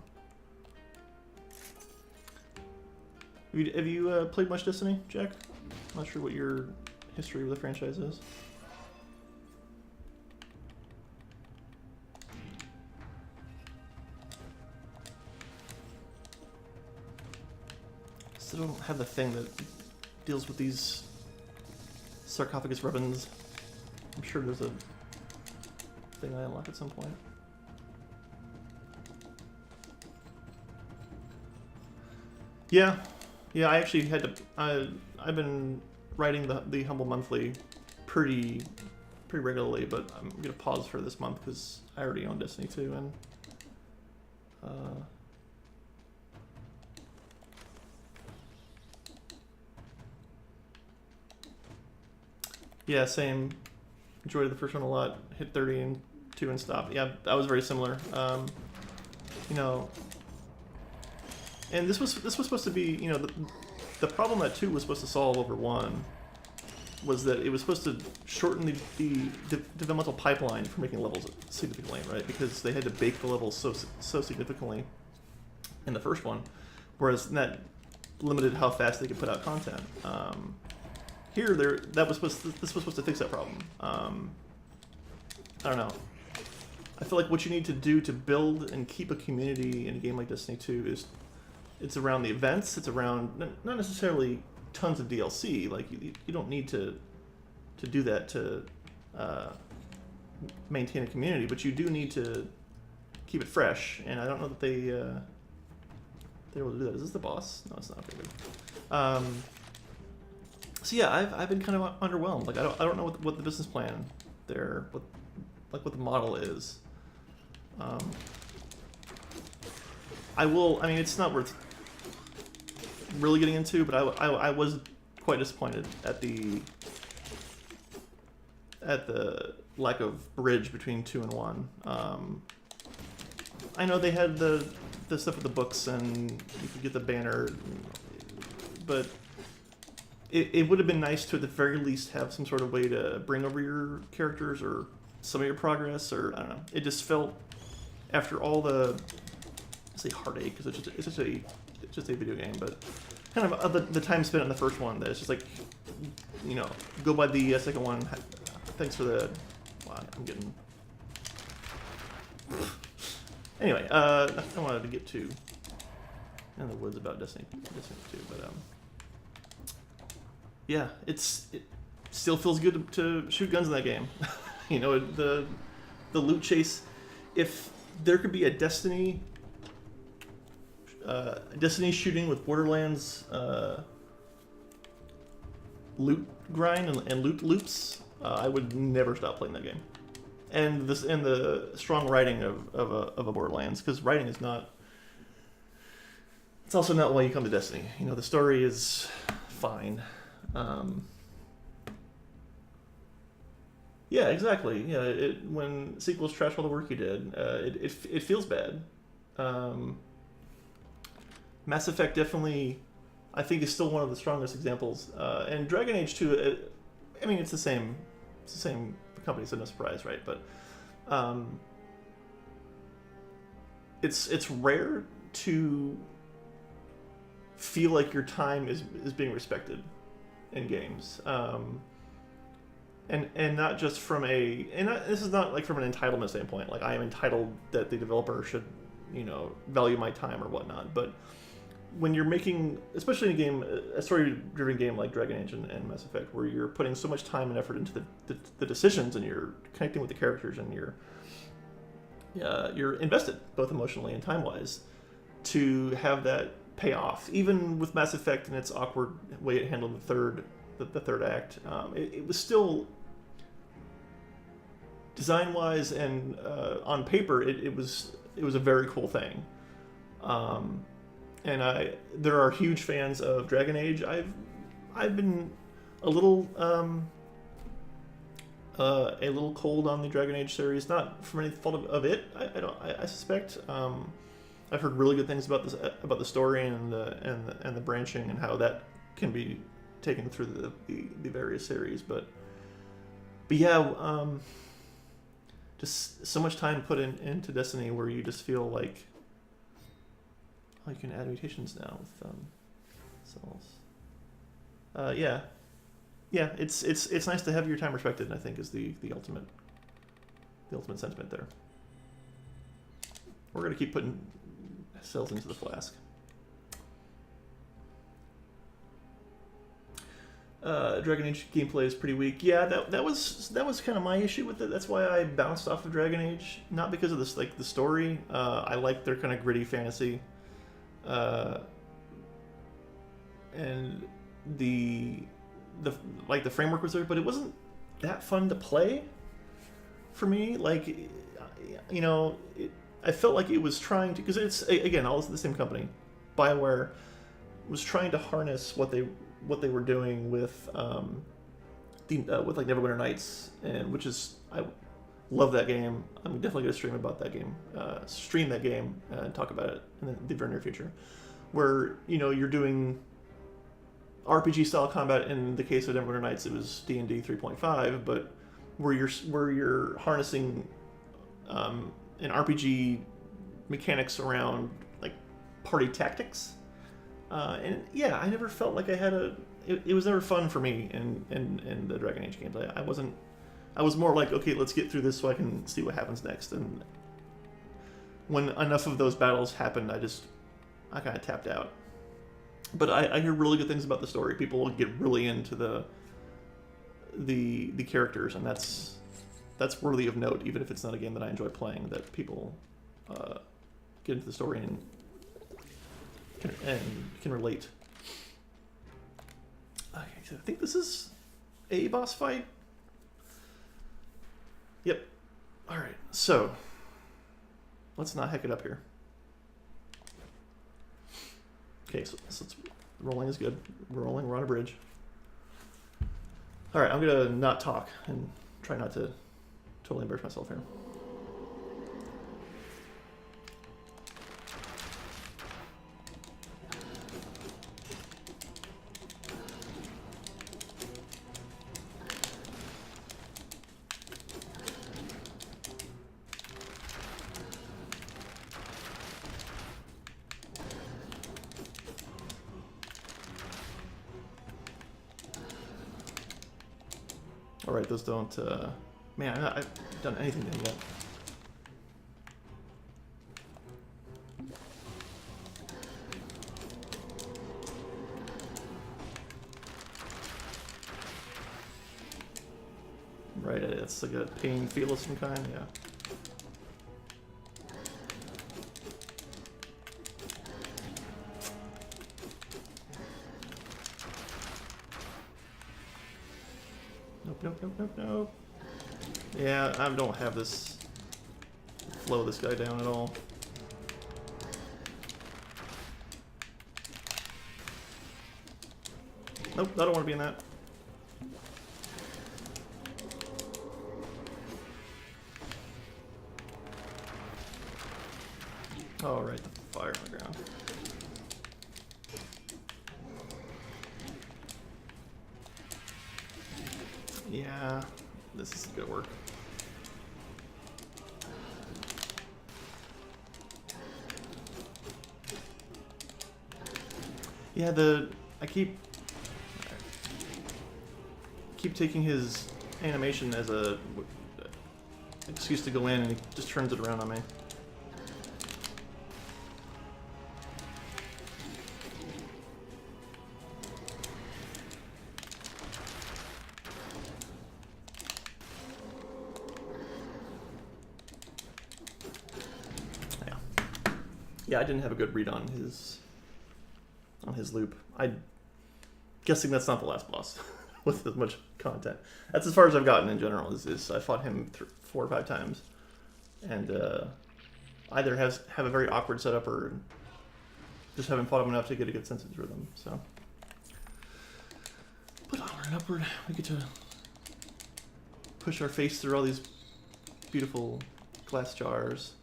Have you played much Destiny, Jack? I'm not sure what your history with the franchise is. Still don't have the thing that deals with these sarcophagus weapons. I'm sure there's a thing I unlock at some point. Yeah, I actually had to. I've been writing the Humble Monthly pretty regularly, but I'm gonna pause for this month because I already own Destiny 2, and yeah, same. Enjoyed the first one a lot. Hit 30 and 2 and stopped. Yeah, that was very similar. You know, and this was supposed to be, you know, the problem that 2 was supposed to solve over 1 was that it was supposed to shorten the developmental pipeline for making levels significantly, right? Because they had to bake the levels so significantly in the first one, whereas that limited how fast they could put out content. Here, this was supposed to fix that problem. I don't know. I feel like what you need to do to build and keep a community in a game like Destiny 2 is it's around the events. It's around not necessarily tons of DLC. Like you don't need to do that to maintain a community, but you do need to keep it fresh. And I don't know that they're able to do that. Is this the boss? No, it's not. Okay, good. So yeah, I've been kind of underwhelmed. Like I don't know what the business plan there, what the model is. I mean, it's not worth really getting into, but I was quite disappointed at the lack of bridge between 2 and 1. I know they had the stuff with the books and you could get the banner, but it would have been nice to at the very least have some sort of way to bring over your characters or some of your progress, or I don't know. It just felt, after all the, I say heartache because it's just a video game, but kind of the time spent on the first one, that it's just like, you know, go by the second one. Thanks for the. Wow, I'm getting. Anyway, I wanted to get to in the woods about Destiny 2, but yeah, it still feels good to shoot guns in that game. You know, the loot chase. If there could be a Destiny shooting with Borderlands loot grind and loot loops, I would never stop playing that game. And the strong writing of a Borderlands, because writing is not. It's also not why you come to Destiny. You know, the story is fine. Yeah, exactly. Yeah, when sequels trash all the work you did, it feels bad. Mass Effect definitely, I think, is still one of the strongest examples. And Dragon Age 2, I mean, it's the same company, so no surprise, right? But it's rare to feel like your time is being respected in games. And not just from this is not like from an entitlement standpoint, like I am entitled that the developer should, you know, value my time or whatnot, but when you're making, especially in a game, a story-driven game like Dragon Age and Mass Effect, where you're putting so much time and effort into the decisions, and you're connecting with the characters, and you're invested both emotionally and time-wise, to have that pay off. Even with Mass Effect and its awkward way it handled the third act, it was still design-wise and on paper it was a very cool thing. And there are huge fans of Dragon Age. I've been a little cold on the Dragon Age series, not from any fault of it. I suspect. I've heard really good things about the story and the branching and how that can be taken through the various series. But yeah, just so much time put into Destiny where you just feel like, oh, you can add mutations now with cells. Yeah, it's nice to have your time respected, and I think is the ultimate sentiment there. We're gonna keep putting cells into the flask. Dragon Age gameplay is pretty weak. Yeah, that was kind of my issue with it. That's why I bounced off of Dragon Age, not because of this, like, the story. I like their kind of gritty fantasy, and the framework was there, but it wasn't that fun to play for me. Like, you know, I felt like it was trying to, because it's, again, all the same company, BioWare was trying to harness what they were doing with like Neverwinter Nights, and which is, I love that game. I'm definitely gonna stream about that game, and talk about it in the very near future, where, you know, you're doing RPG style combat. In the case of Neverwinter Nights, it was D&D 3.5, but where you're harnessing an RPG mechanics around, like, party tactics. And yeah, I never felt like I had it was never fun for me in the Dragon Age games. I was more like, okay, let's get through this so I can see what happens next. And when enough of those battles happened, I kind of tapped out. But I hear really good things about the story. People get really into the characters, and that's worthy of note, even if it's not a game that I enjoy playing, that people get into the story and can relate. Okay, so I think this is a boss fight. Yep. Alright, so let's not heck it up here. Okay, so let's, rolling is good. We're on a bridge. Alright, I'm gonna not talk and try not to totally embarrass myself here. Alright, those don't, man, I've done anything to them yet. Right, it's like a pain feel of some kind, yeah. Nope. Yeah, I don't have this slow this guy down at all. Nope, I don't want to be in that. Oh, right, the fire on the ground. Yeah, this is gonna work. Yeah, I keep taking his animation as a excuse to go in, and he just turns it around on me. Yeah, I didn't have a good read on his loop. I'm guessing that's not the last boss with as much content. That's as far as I've gotten in general. Is I fought him 4 or 5 times, and either have a very awkward setup or just haven't fought him enough to get a good sense of his rhythm. So, but onward and upward, we get to push our face through all these beautiful glass jars.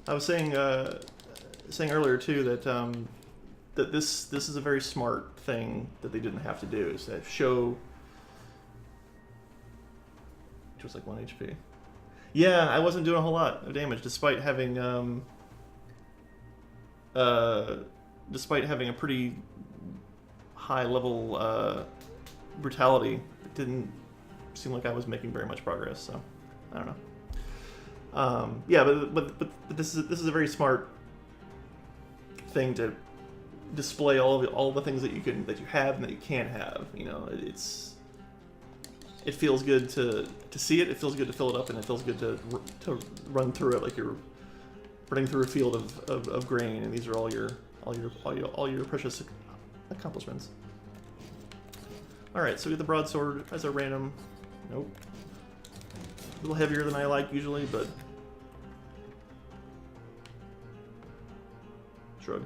I was saying earlier too that that this is a very smart thing that they didn't have to do, is that show just like 1 HP. Yeah, I wasn't doing a whole lot of damage despite having a pretty high level brutality. It didn't seem like I was making very much progress, so I don't know. Yeah, but this is a very smart thing to display all the things that you have and that you can't have. You know, it feels good to see it. It feels good to fill it up, and it feels good to run through it like you're running through a field of grain. And these are all your precious accomplishments. All right, so we get the broadsword as a random. Nope. A little heavier than I like usually, but shrug.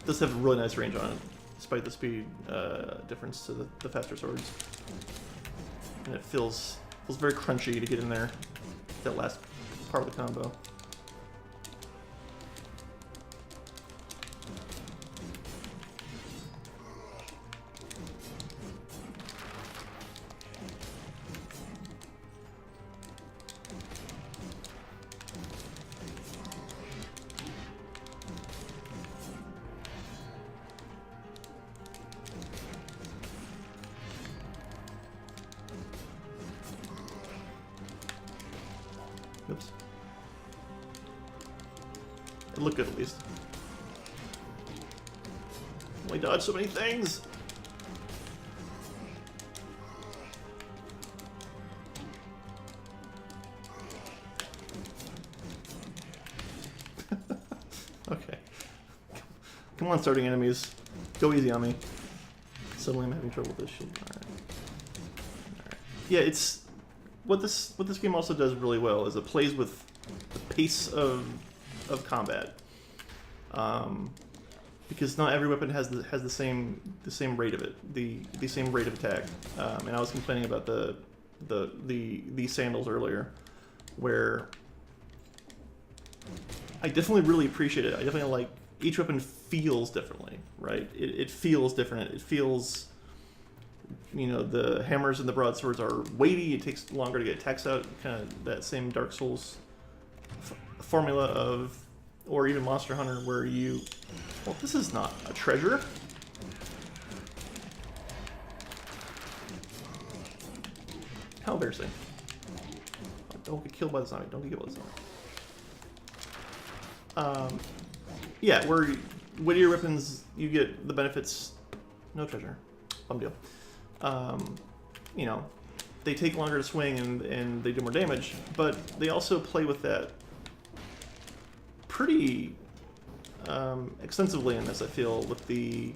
Does have a really nice range on it, despite the speed difference to the faster swords. And it feels very crunchy to get in there, that last part of the combo. Oops. It looked good at least. Only dodged so many things! Okay. Come on, starting enemies. Go easy on me. Suddenly I'm having trouble with this shit. Alright. Yeah, it's... What this game also does really well is it plays with the pace of combat, because not every weapon has the same rate of it, the same rate of attack. And I was complaining about the sandals earlier, where I definitely really appreciate it. I definitely like each weapon feels differently, right? It feels different. It feels. You know, the hammers and the broadswords are weighty. It takes longer to get attacks out. Kind of that same Dark Souls formula of, or even Monster Hunter, where you... Well, this is not a treasure. How embarrassing. Don't get killed by the zombie. Don't get killed by the zombie. Yeah, where weightier weapons, you get the benefits. No treasure. Bum deal. You know, they take longer to swing and they do more damage, but they also play with that pretty extensively in this, I feel, with you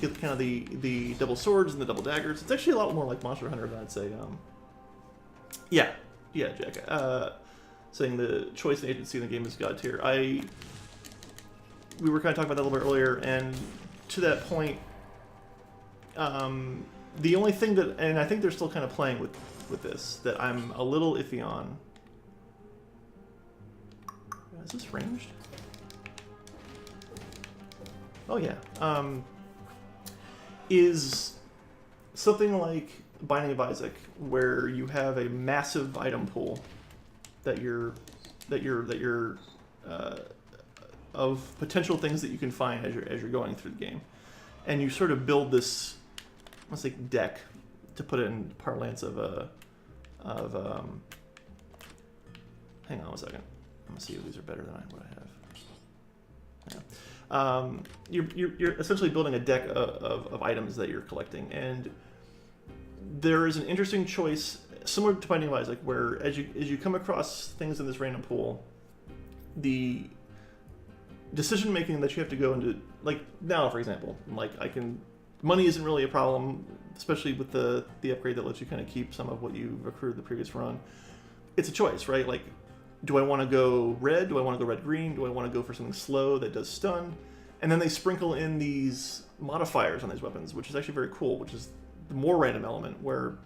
get kind of the double swords and the double daggers. It's actually a lot more like Monster Hunter than I'd say. Yeah, Jack. Saying the choice and agency in the game is God tier. We were kind of talking about that a little bit earlier, and to that point, the only thing that, and I think they're still kind of playing with this, that I'm a little iffy on. Is this ranged? Oh yeah. Is something like Binding of Isaac, where you have a massive item pool that you're of potential things that you can find as you're going through the game, and you sort of build this, let's say, deck, to put it in parlance of hang on a second. I'm gonna see if these are better than what I have. you're essentially building a deck of items that you're collecting, and there is an interesting choice similar to Binding of Isaac, where as you come across things in this random pool, the decision making that you have to go into, like now for example, like money isn't really a problem, especially with the upgrade that lets you kind of keep some of what you've accrued the previous run. It's a choice, right? Like, do I want to go red? Do I want to go red-green? Do I want to go for something slow that does stun? And then they sprinkle in these modifiers on these weapons, which is actually very cool, which is the more random element, where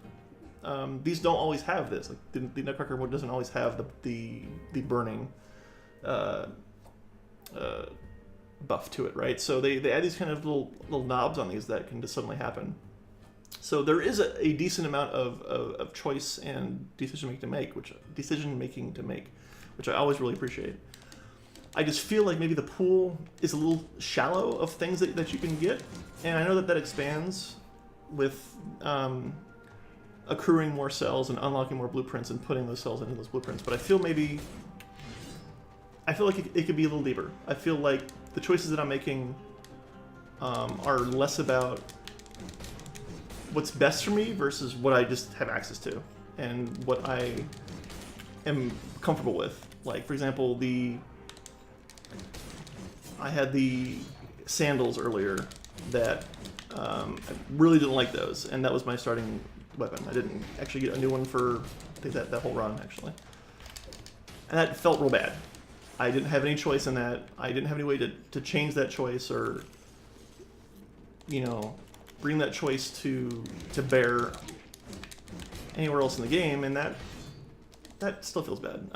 these don't always have this. Like, the Nutcracker one doesn't always have the burning buff to it, right? So they add these kind of little knobs on these that can just suddenly happen. So there is a decent amount of choice and decision making to make, which I always really appreciate. I just feel like maybe the pool is a little shallow of things that you can get, and I know that expands with accruing more cells and unlocking more blueprints and putting those cells into those blueprints. But I feel like it could be a little deeper. I feel like the choices that I'm making are less about what's best for me versus what I just have access to and what I am comfortable with. Like, for example, I had the sandals earlier that I really didn't like those, and that was my starting weapon. I didn't actually get a new one for, I think, that whole run, actually. And that felt real bad. I didn't have any choice in that. I didn't have any way to change that choice or, bring that choice to bear anywhere else in the game, and that still feels bad.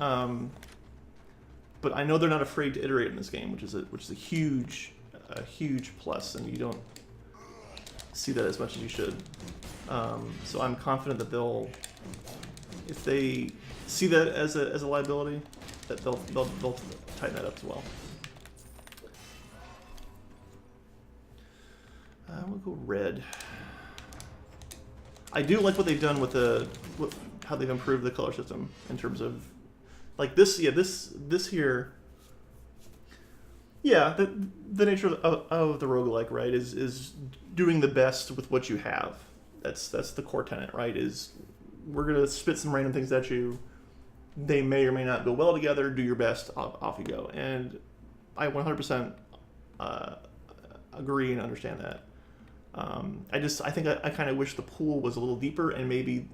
But I know they're not afraid to iterate in this game, which is a huge plus, and you don't see that as much as you should. So I'm confident that if they see that as a liability, that they'll tighten that up as well. We'll go red. I do like what they've done with how they've improved the color system in terms of, like, this here. Yeah, the nature of the roguelike, right, is doing the best with what you have. That's the core tenet, right? Is we're gonna spit some random things at you. They may or may not go well together. Do your best. Off you go. And I 100% agree and understand that. I think I kind of wish the pool was a little deeper, and maybe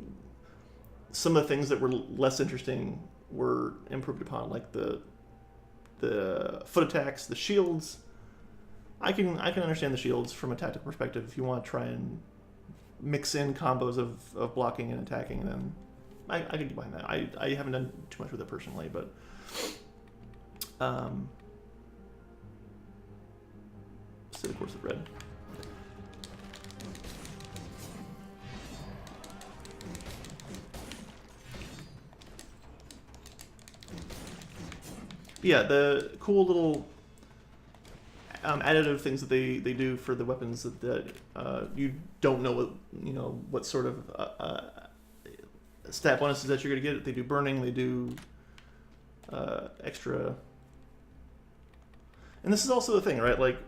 some of the things that were less interesting were improved upon, like the foot attacks, the shields. I can understand the shields from a tactical perspective if you want to try and mix in combos of blocking and attacking, then I can get behind that. I haven't done too much with it personally, but stay the course of red. Yeah, the cool little additive things that they do for the weapons that you don't know what sort of stat bonuses that you're going to get. They do burning, they do extra, and this is also the thing, right? Like,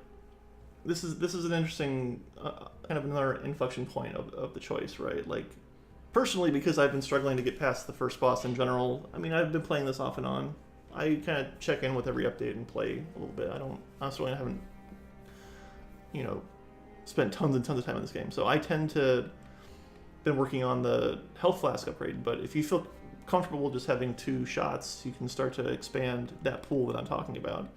this is an interesting kind of another inflection point of the choice, right? Like, personally, because I've been struggling to get past the first boss in general. I mean, I've been playing this off and on. I kind of check in with every update and play a little bit. I haven't, spent tons and tons of time on this game. So I tend to been working on the health flask upgrade. But if you feel comfortable just having 2 shots, you can start to expand that pool that I'm talking about.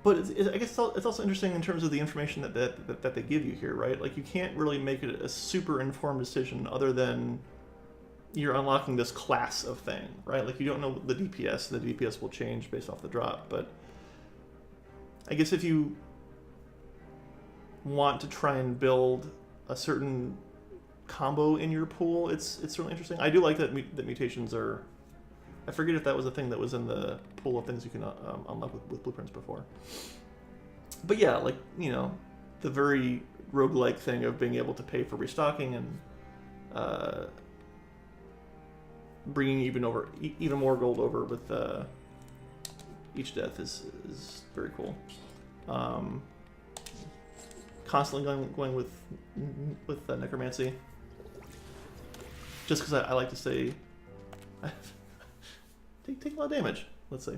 But I guess it's also interesting in terms of the information that they give you here, right? Like, you can't really make it a super informed decision other than you're unlocking this class of thing, right? Like, you don't know the DPS. The DPS will change based off the drop. But I guess if you want to try and build a certain combo in your pool, it's really interesting. I do like that mutations are... I forget if that was a thing that was in the pool of things you can unlock with blueprints before. But yeah, like, the very roguelike thing of being able to pay for restocking and bringing even more gold over with each death is very cool. Constantly going with necromancy, just because I like to say take a lot of damage. Let's say.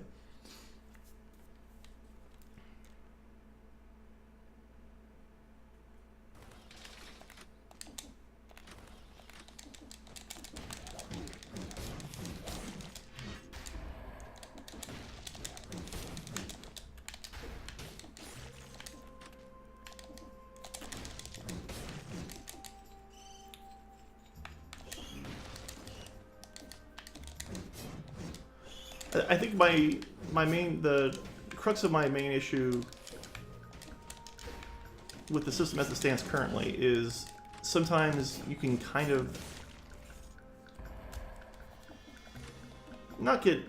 I think the crux of my main issue with the system as it stands currently is sometimes you can kind of not get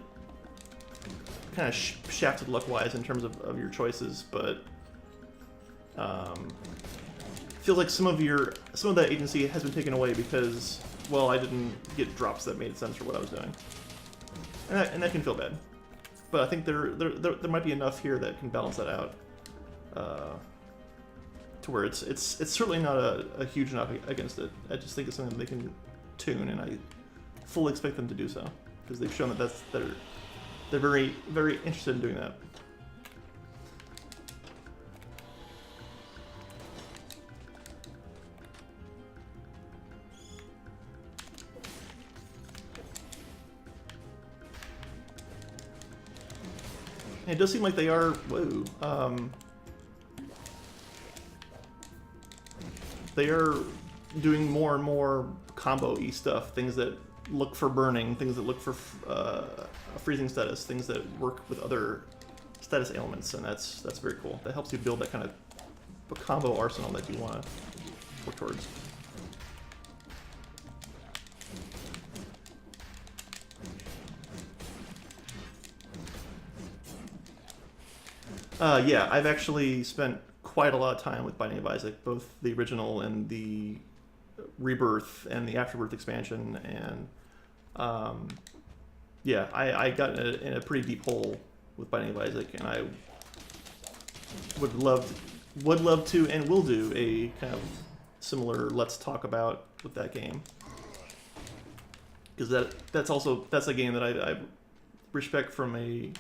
kind of shafted luck-wise in terms of your choices, but feels like some of that agency has been taken away because, well, I didn't get drops that made sense for what I was doing. And that can feel bad, but I think there might be enough here that can balance that out, to where it's certainly not a huge knock against it. I just think it's something they can tune, and I fully expect them to do so because they've shown that they're very, very interested in doing that. It does seem like they are. Whoa. They are doing more and more combo-y stuff. Things that look for burning, things that look for freezing status, things that work with other status ailments, and that's very cool. That helps you build that kind of combo arsenal that you want to work towards. Yeah, I've actually spent quite a lot of time with Binding of Isaac, both the original and the Rebirth and the Afterbirth expansion, and yeah, I got in a pretty deep hole with Binding of Isaac, and I would love to and will do a kind of similar Let's Talk About with that game, because that's a game that I respect from an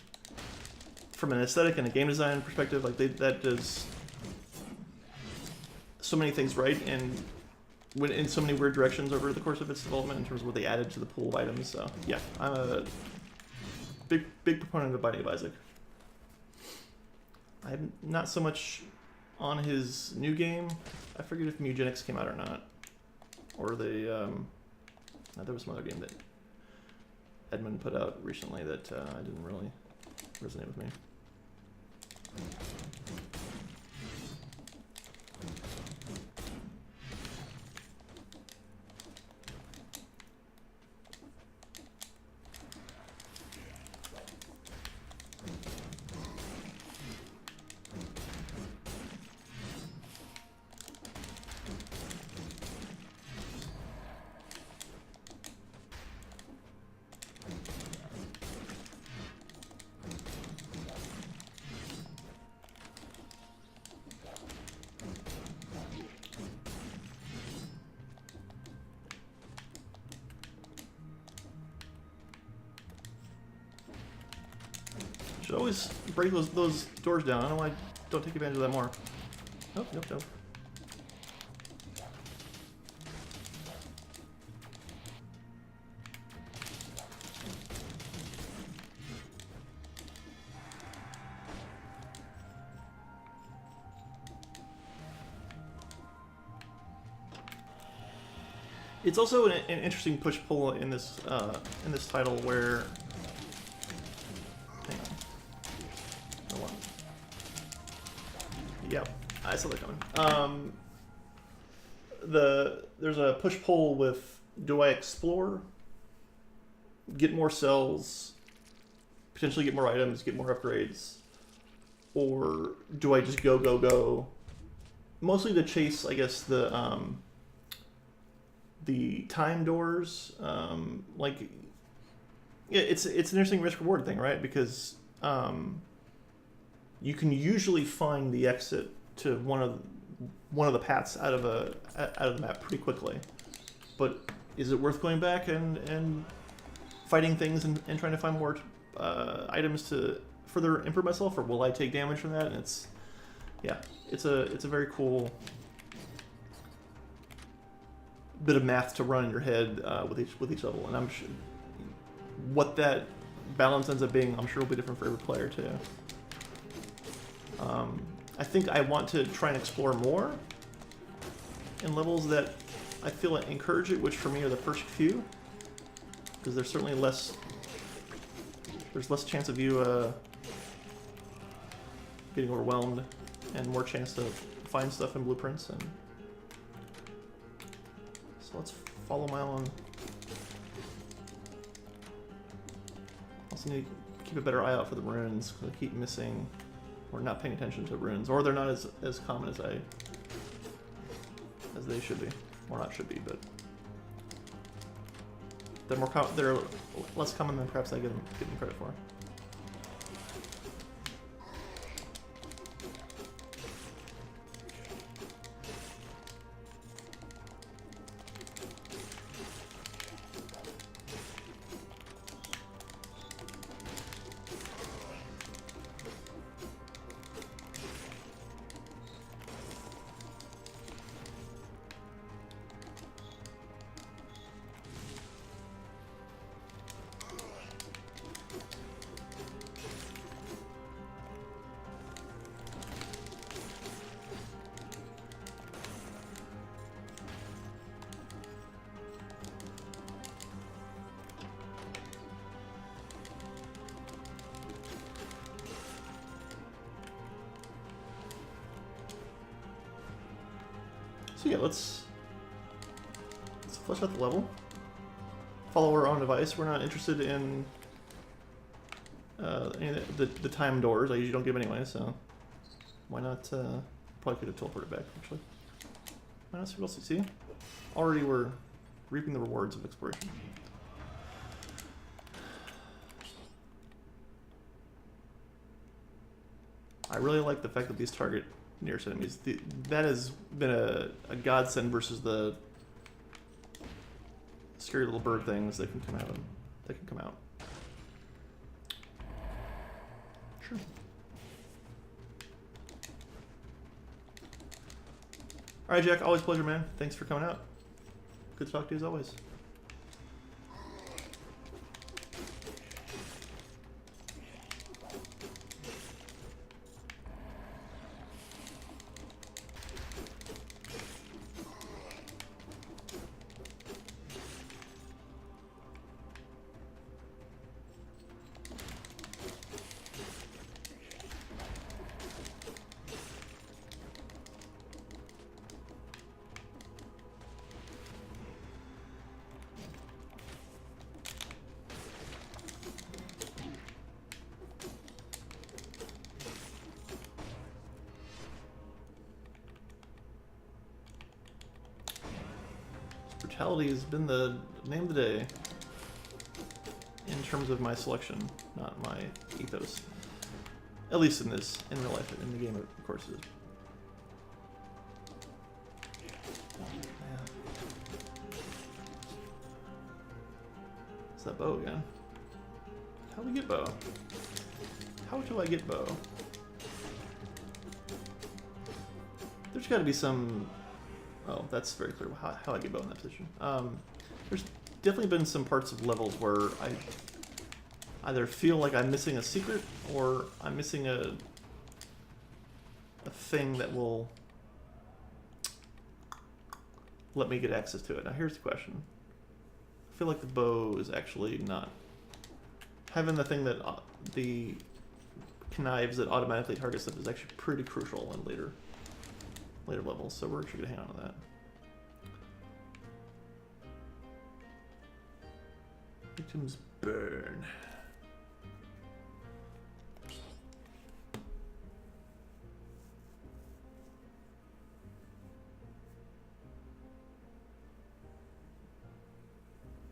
aesthetic and a game design perspective. Like that does so many things right and went in so many weird directions over the course of its development in terms of what they added to the pool of items. So yeah, I'm a big proponent of Binding of Isaac. I'm not so much on his new game. I forget if Mugenics came out or not, or there was some other game that Edmund put out recently that I didn't really resonate with me. Should always break those doors down. I don't know why I don't take advantage of that more. Nope. It's also an interesting push-pull in this title where. Hang on. Hold on. Yep, I saw that coming. There's a push-pull with, do I explore, get more cells, potentially get more items, get more upgrades, or do I just go? Mostly to chase, I guess, the time doors. Like, Yeah, it's an interesting risk reward thing, right? Because you can usually find the exit to one of the paths out of the map pretty quickly. But is it worth going back and fighting things and trying to find more items to further improve myself, or will I take damage from that? And it's a very cool bit of math to run in your head with each level, and I'm sure what that balance ends up being, I'm sure will be different for every player too. I think I want to try and explore more in levels that I feel encourage it, which for me are the first few, because there's certainly less chance of you getting overwhelmed, and more chance to find stuff in blueprints. And so let's follow my own. Also need to keep a better eye out for the runes, because I keep missing or not paying attention to runes, or they're not as common as they should be, or not should be, but they're less common than perhaps I give them credit for. So yeah, let's flesh out the level. Follow our own device. We're not interested in any of the time doors. I usually don't give anyway, so why not? Probably could have teleported back actually. Why not see what else you see? Already we're reaping the rewards of exploration. I really like the fact that these target nearest enemies. That has been a godsend versus the scary little bird things that can come out. Sure. All right, Jack. Always a pleasure, man. Thanks for coming out. Good to talk to you as always. Brutality has been the name of the day in terms of my selection, not my ethos. At least in real life. In the game, of course, it is. Oh, man. It's that bow again. How do we get bow? How do I get bow? There's got to be some... Oh, that's very clear how I get bow in that position. There's definitely been some parts of levels where I either feel like I'm missing a secret or I'm missing a thing that will let me get access to it. Now here's the question. I feel like the bow is actually not... Having the thing that the knives that automatically target stuff is actually pretty crucial in later levels, so we're actually going to hang on to that. Victims burn.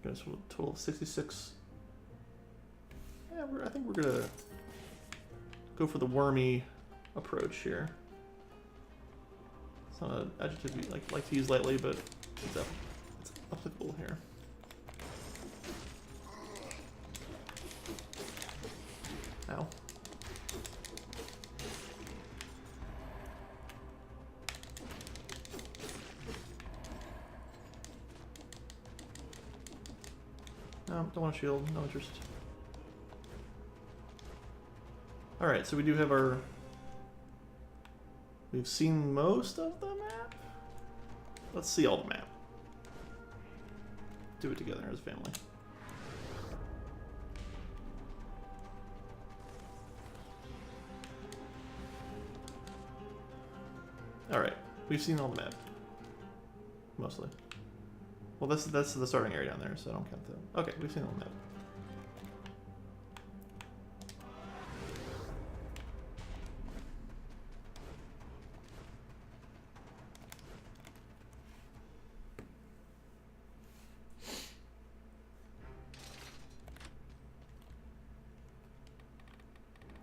Okay, so a total of 66 I think we're gonna go for the wormy approach here. It's not an adjective you like to use lightly, but it's applicable here. Ow. No, don't want to shield. No interest. Alright, so we do have our... We've seen most of the map? Let's see all the map. Do it together as a family. Alright, we've seen all the map. Mostly. Well, that's the starting area down there, so I don't count that. Okay, we've seen all the map.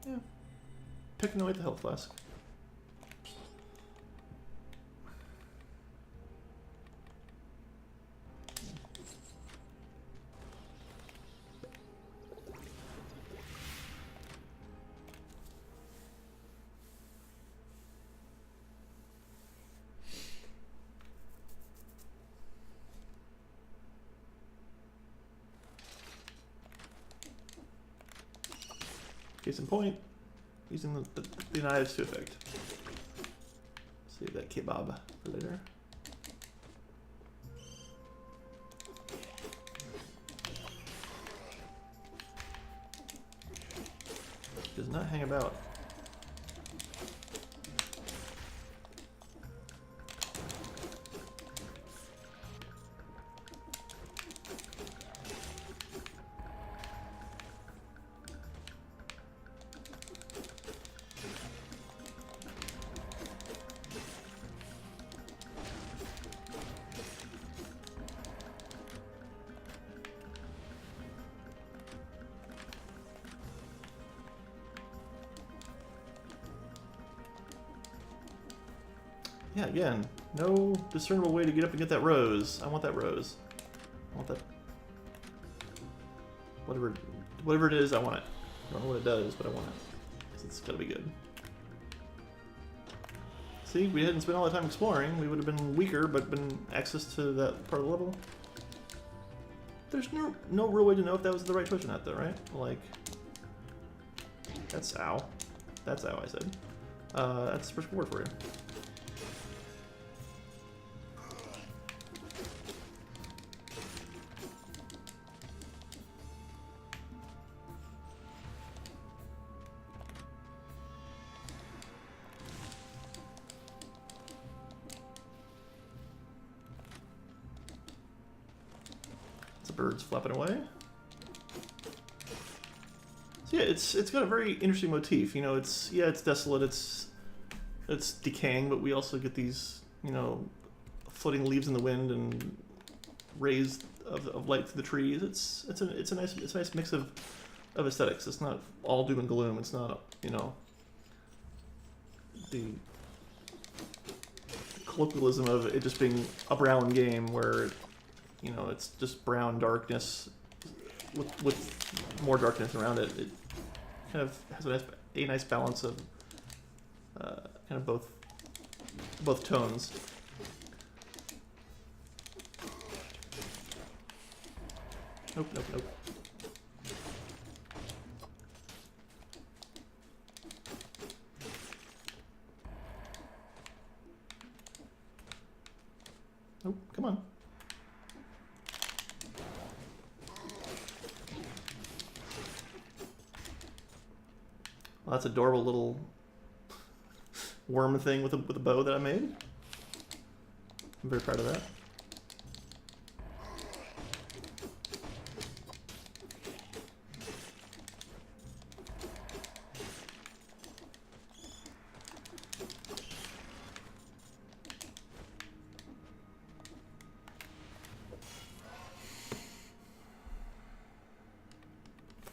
Yeah. Picking away at the health flask. Case in point, using the knives to effect. Save that kebab for later. Does not hang about. Yeah, again, no discernible way to get up and get that rose. I want that rose. I want that. Whatever it is, I want it. I don't know what it does, but I want it. 'Cause it's gotta be good. See, we hadn't spent all the time exploring. We would have been weaker, but been access to that part of the level. There's no real way to know if that was the right twitch or not, though, right? Like, that's ow. That's ow, I said. That's the first word for you. Birds flapping away. So yeah, it's got a very interesting motif. You know, it's desolate, it's decaying, but we also get these, you know, floating leaves in the wind and rays of light through the trees. It's a nice mix of aesthetics. It's not all doom and gloom. It's not, you know, the colloquialism of it just being a brown game where, you know, it's just brown darkness with more darkness around it. It kind of has a nice balance of kind of both tones. Nope. Nope, come on. Well, that's adorable little worm thing with a bow that I made. I'm very proud of that.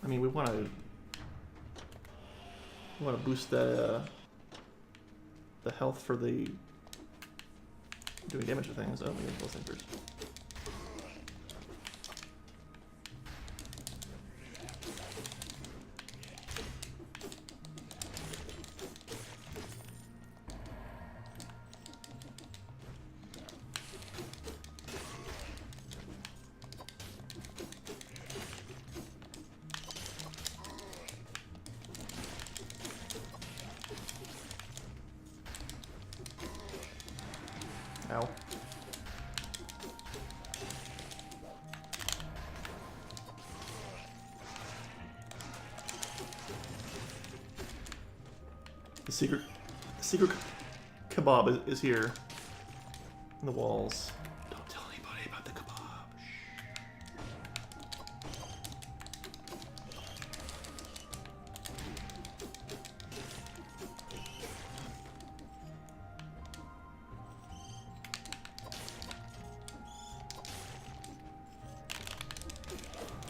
I mean, we want to You want to boost the health for the doing damage to things. Oh, we get those things first. Ow. The secret kebab is here in the walls. Don't tell anybody about the kebab.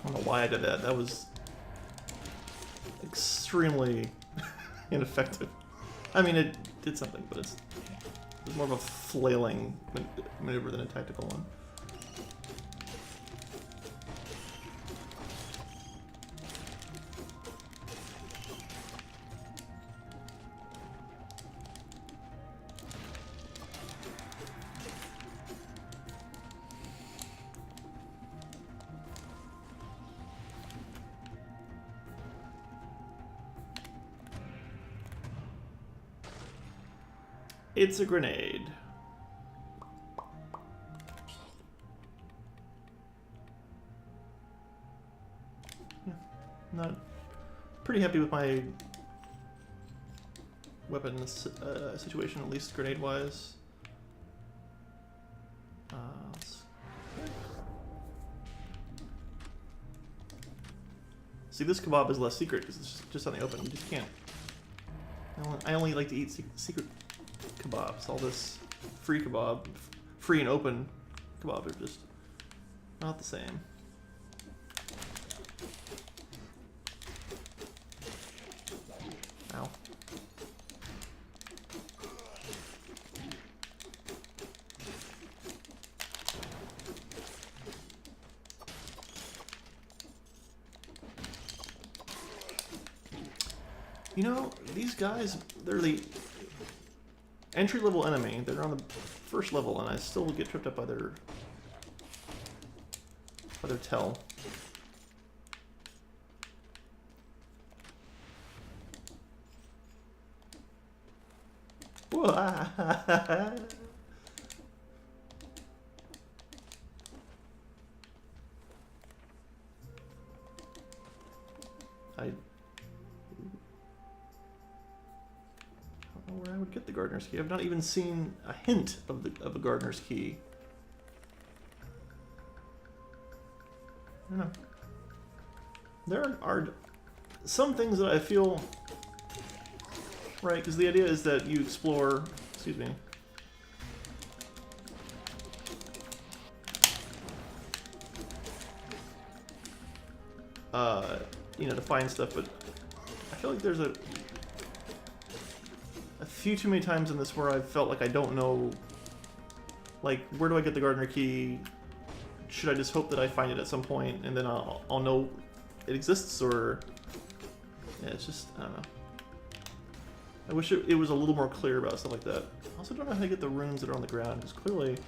I don't know why I did that. That was extremely ineffective. I mean, it did something, but it was more of a flailing maneuver than a tactical one. It's a grenade. Yeah, not pretty happy with my weapon situation, at least grenade-wise. See, this kebab is less secret because it's just on the open. You just can't. I only like to eat secret kebabs. All this free kebab, free and open kebab are just not the same. Ow. You know, these guys, they're the entry-level enemy. They're on the first level, and I still get tripped up by their tell. I don't know where I would get the gardener's key. I've not even seen a hint of a gardener's key. I don't know. There are some things that I feel right, because the idea is that you explore. Excuse me. You know, to find stuff, but I feel like there's a few too many times in this where I felt like I don't know, like, where do I get the gardener key? Should I just hope that I find it at some point and then I'll know it exists, or yeah, it's just, I don't know. I wish it was a little more clear about stuff like that. I also don't know how to get the runes that are on the ground, because clearly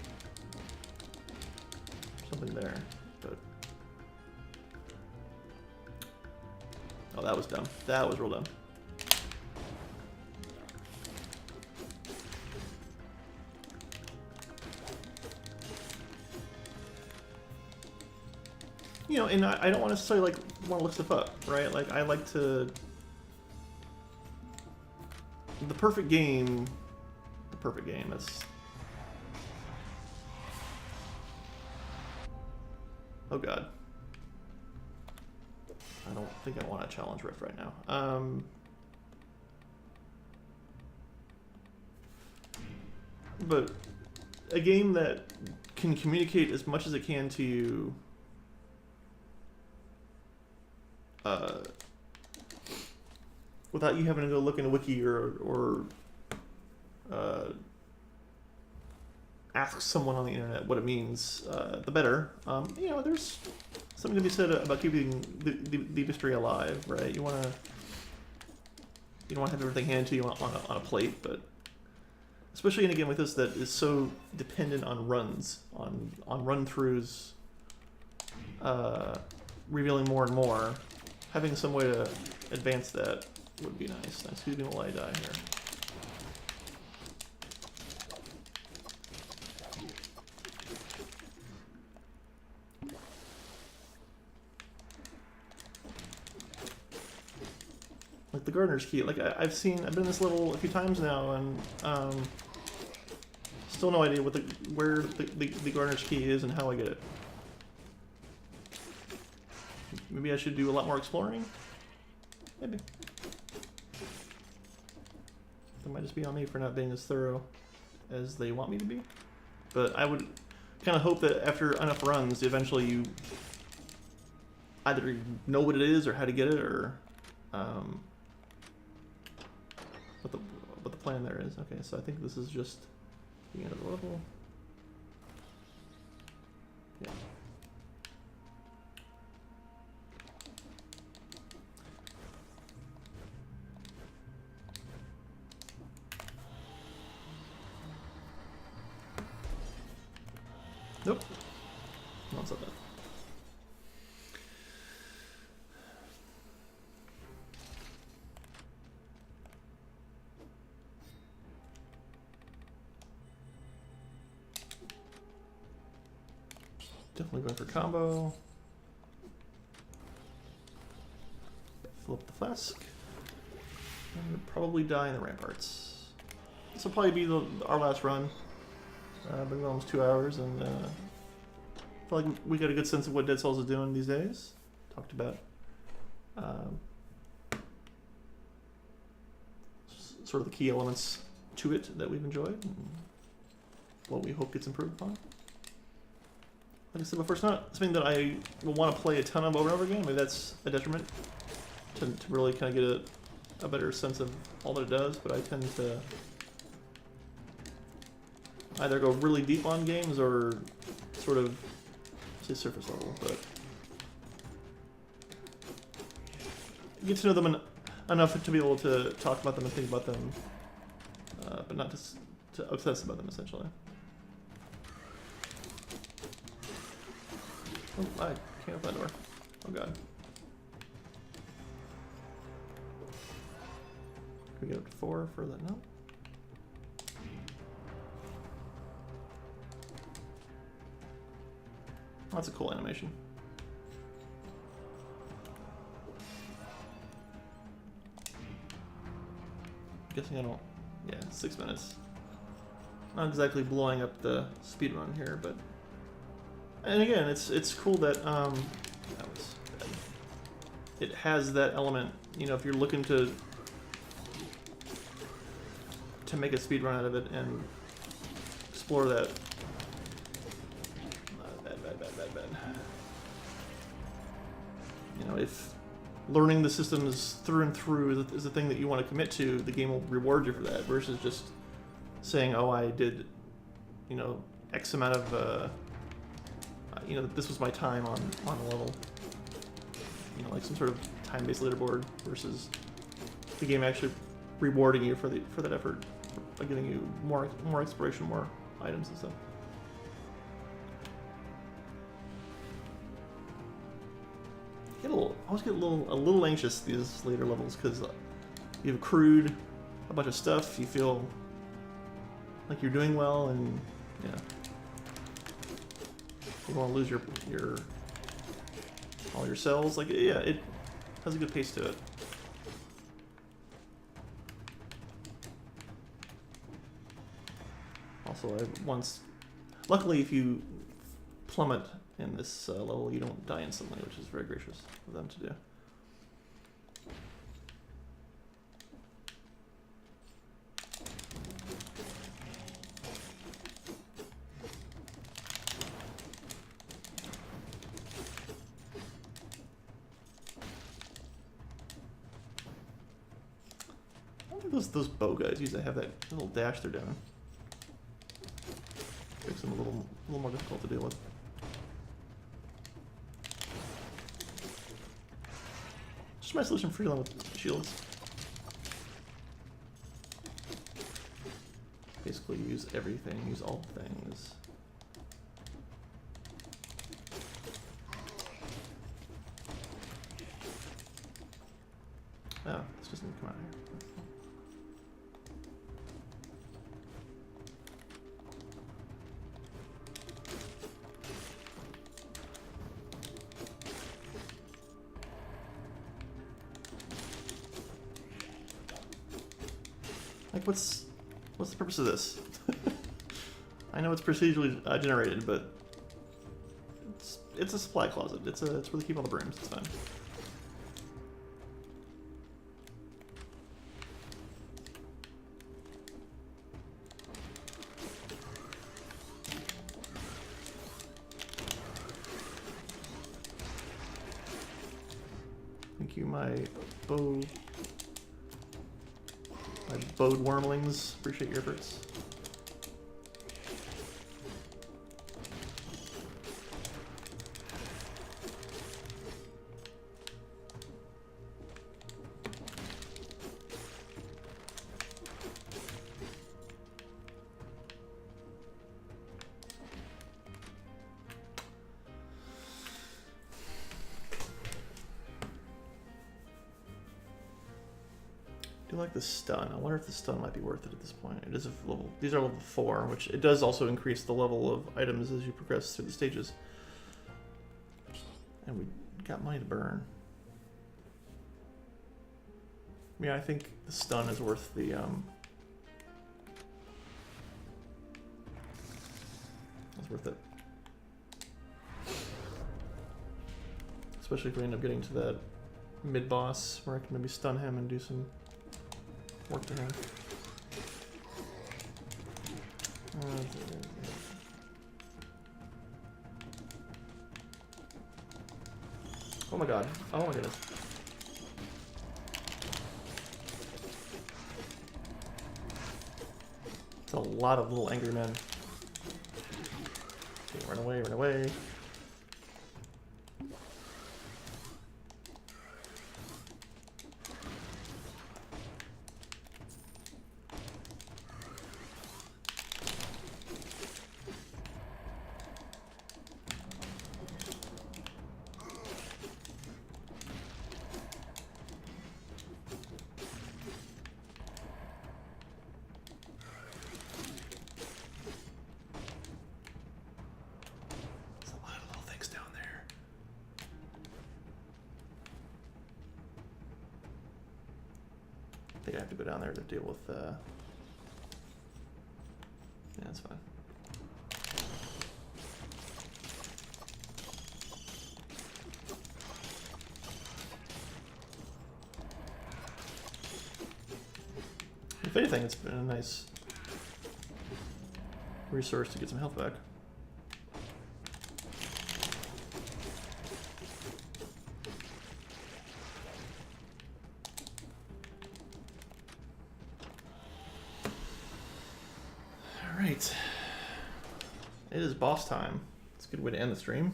there's something there, but oh, that was dumb. That was real dumb. You know, and I don't want to necessarily want to look stuff up, right? Like, I like to. The perfect game. That's. Oh god. I don't think I want to challenge Rift right now. But a game that can communicate as much as it can to you. without you having to go look in a wiki or ask someone on the internet what it means, the better. You know, there's something to be said about keeping the industry alive, right? You don't want to have everything handed to you on a plate, but especially in a game like this that is so dependent on runs, on run-throughs, revealing more and more, having some way to advance that would be nice. Excuse me while I die here. Like the gardener's key, like I've been in this level a few times now, and still no idea where the gardener's key is and how I get it. Maybe I should do a lot more exploring? Maybe. That might just be on me for not being as thorough as they want me to be. But I would kind of hope that after enough runs, eventually you either know what it is or how to get it, or what the plan there is. Okay, so I think this is just the end of the level. Yeah. Nope. No, it's not that. Definitely going for combo. Fill up the flask. And probably die in the ramparts. This will probably be our last run. Been almost 2 hours, and I feel like we got a good sense of what Dead Souls is doing these days. Talked about sort of the key elements to it that we've enjoyed, and what we hope gets improved upon. Like I said before, it's not something that I will want to play a ton of over and over again. Maybe that's a detriment to really kind of get a better sense of all that it does, but I tend to either go really deep on games or sort of, say, surface level, but get to know them enough to be able to talk about them and think about them, but not just to obsess about them, essentially. Oh, I can't open that door. Oh god. Can we get up to 4 for that? No? Oh, that's a cool animation. Guessing I don't... Yeah, 6 minutes. Not exactly blowing up the speedrun here, but... And again, it's cool that, that was bad. It has that element, you know, if you're looking to make a speedrun out of it and explore that. Bad. You know, if learning the systems through and through is the thing that you want to commit to, the game will reward you for that, versus just saying, oh, I did, you know, X amount of, you know, this was my time on a level. You know, like some sort of time-based leaderboard, versus the game actually rewarding you for that effort, by giving you more exploration, more items and stuff. I always get a little anxious these later levels, because you've accrued a bunch of stuff, you feel like you're doing well, and yeah, you don't want to lose all your cells. Like, yeah, it has a good pace to it. Also, luckily, if you plummet in this level, you don't die instantly, which is very gracious of them to do. those bow guys used to have that little dash they're doing. Makes them a little more difficult to deal with. Just my solution for dealing with shields. Basically use everything, use all things. Oh, this just didn't come out here. Like, what's the purpose of this? I know it's procedurally generated, but it's a supply closet. It's where they keep all the brooms. It's fine. Thank you, my bowed wormlings. Appreciate your efforts. I do like the stun. I wonder if the stun might be worth it at this point. It is a level. These are level 4, which it does also increase the level of items as you progress through the stages. And we got money to burn. Yeah, I think the stun is worth the it's worth it. Especially if we end up getting to that mid boss where I can maybe stun him and do some work to him. Oh my god. Oh my goodness. It's a lot of little angry men. Okay, run away, run away. I think I have to go down there to deal with, yeah, that's fine. If anything, it's been a nice resource to get some health back. Alright. It is boss time. It's a good way to end the stream.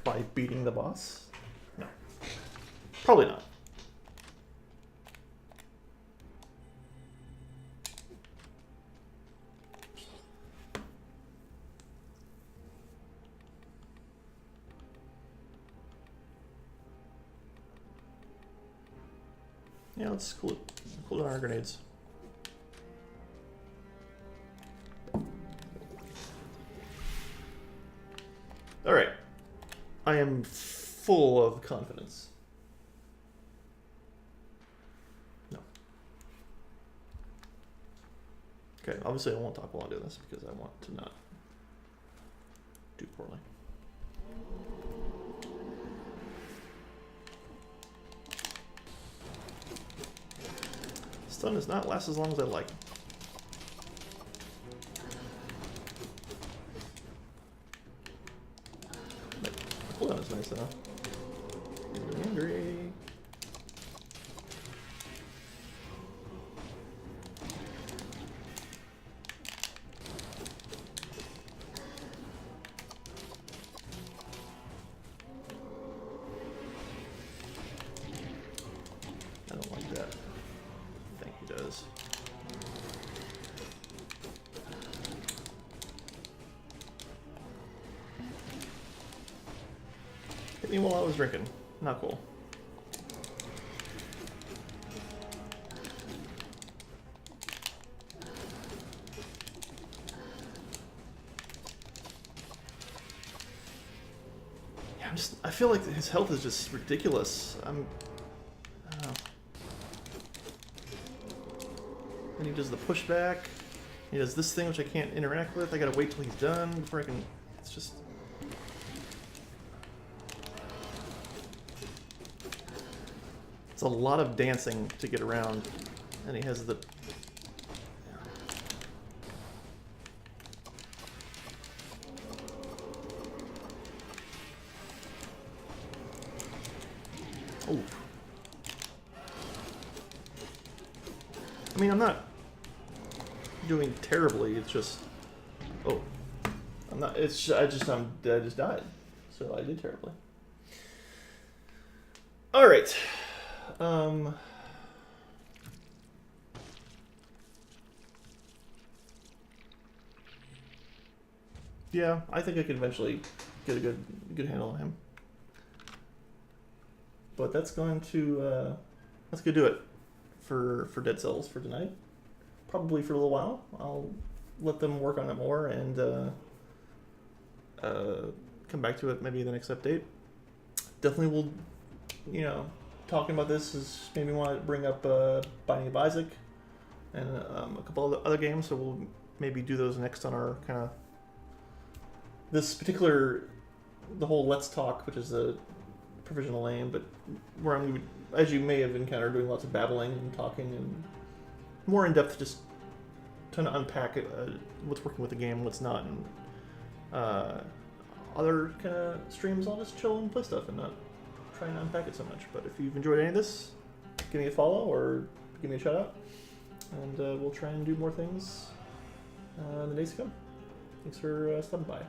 By beating the boss. No. Probably not. Yeah, let's cool down our grenades. Alright. I am full of confidence. No. Okay, obviously I won't talk while I do this because I want to not do poorly. Stun does not last as long as I like. Cooldown is nice though. Angry. me while I was drinking. Not cool. Yeah, I feel like his health is just ridiculous. I don't know. And he does the pushback. He does this thing which I can't interact with. I gotta wait till he's done before I can. It's just. It's a lot of dancing to get around, and he has the. Oh. I mean, I'm not doing terribly. It's just. Oh. I'm not. It's. I just died, so I did terribly. All right. Yeah, I think I could eventually get a good handle on him. But that's going to do it for Dead Cells for tonight. Probably for a little while. I'll let them work on it more and come back to it maybe in the next update. Definitely will, talking about this is maybe want to bring up Binding of Isaac and a couple of other games, so we'll maybe do those next on our kind of this particular the whole Let's Talk, which is a provisional name, but where I'm, as you may have encountered, doing lots of babbling and talking and more in depth, just trying to unpack what's working with the game, what's not, and other kind of streams I'll just chill and play stuff and not try and unpack it so much. But if you've enjoyed any of this, give me a follow or give me a shout out, and we'll try and do more things in the days to come. Thanks for stopping by.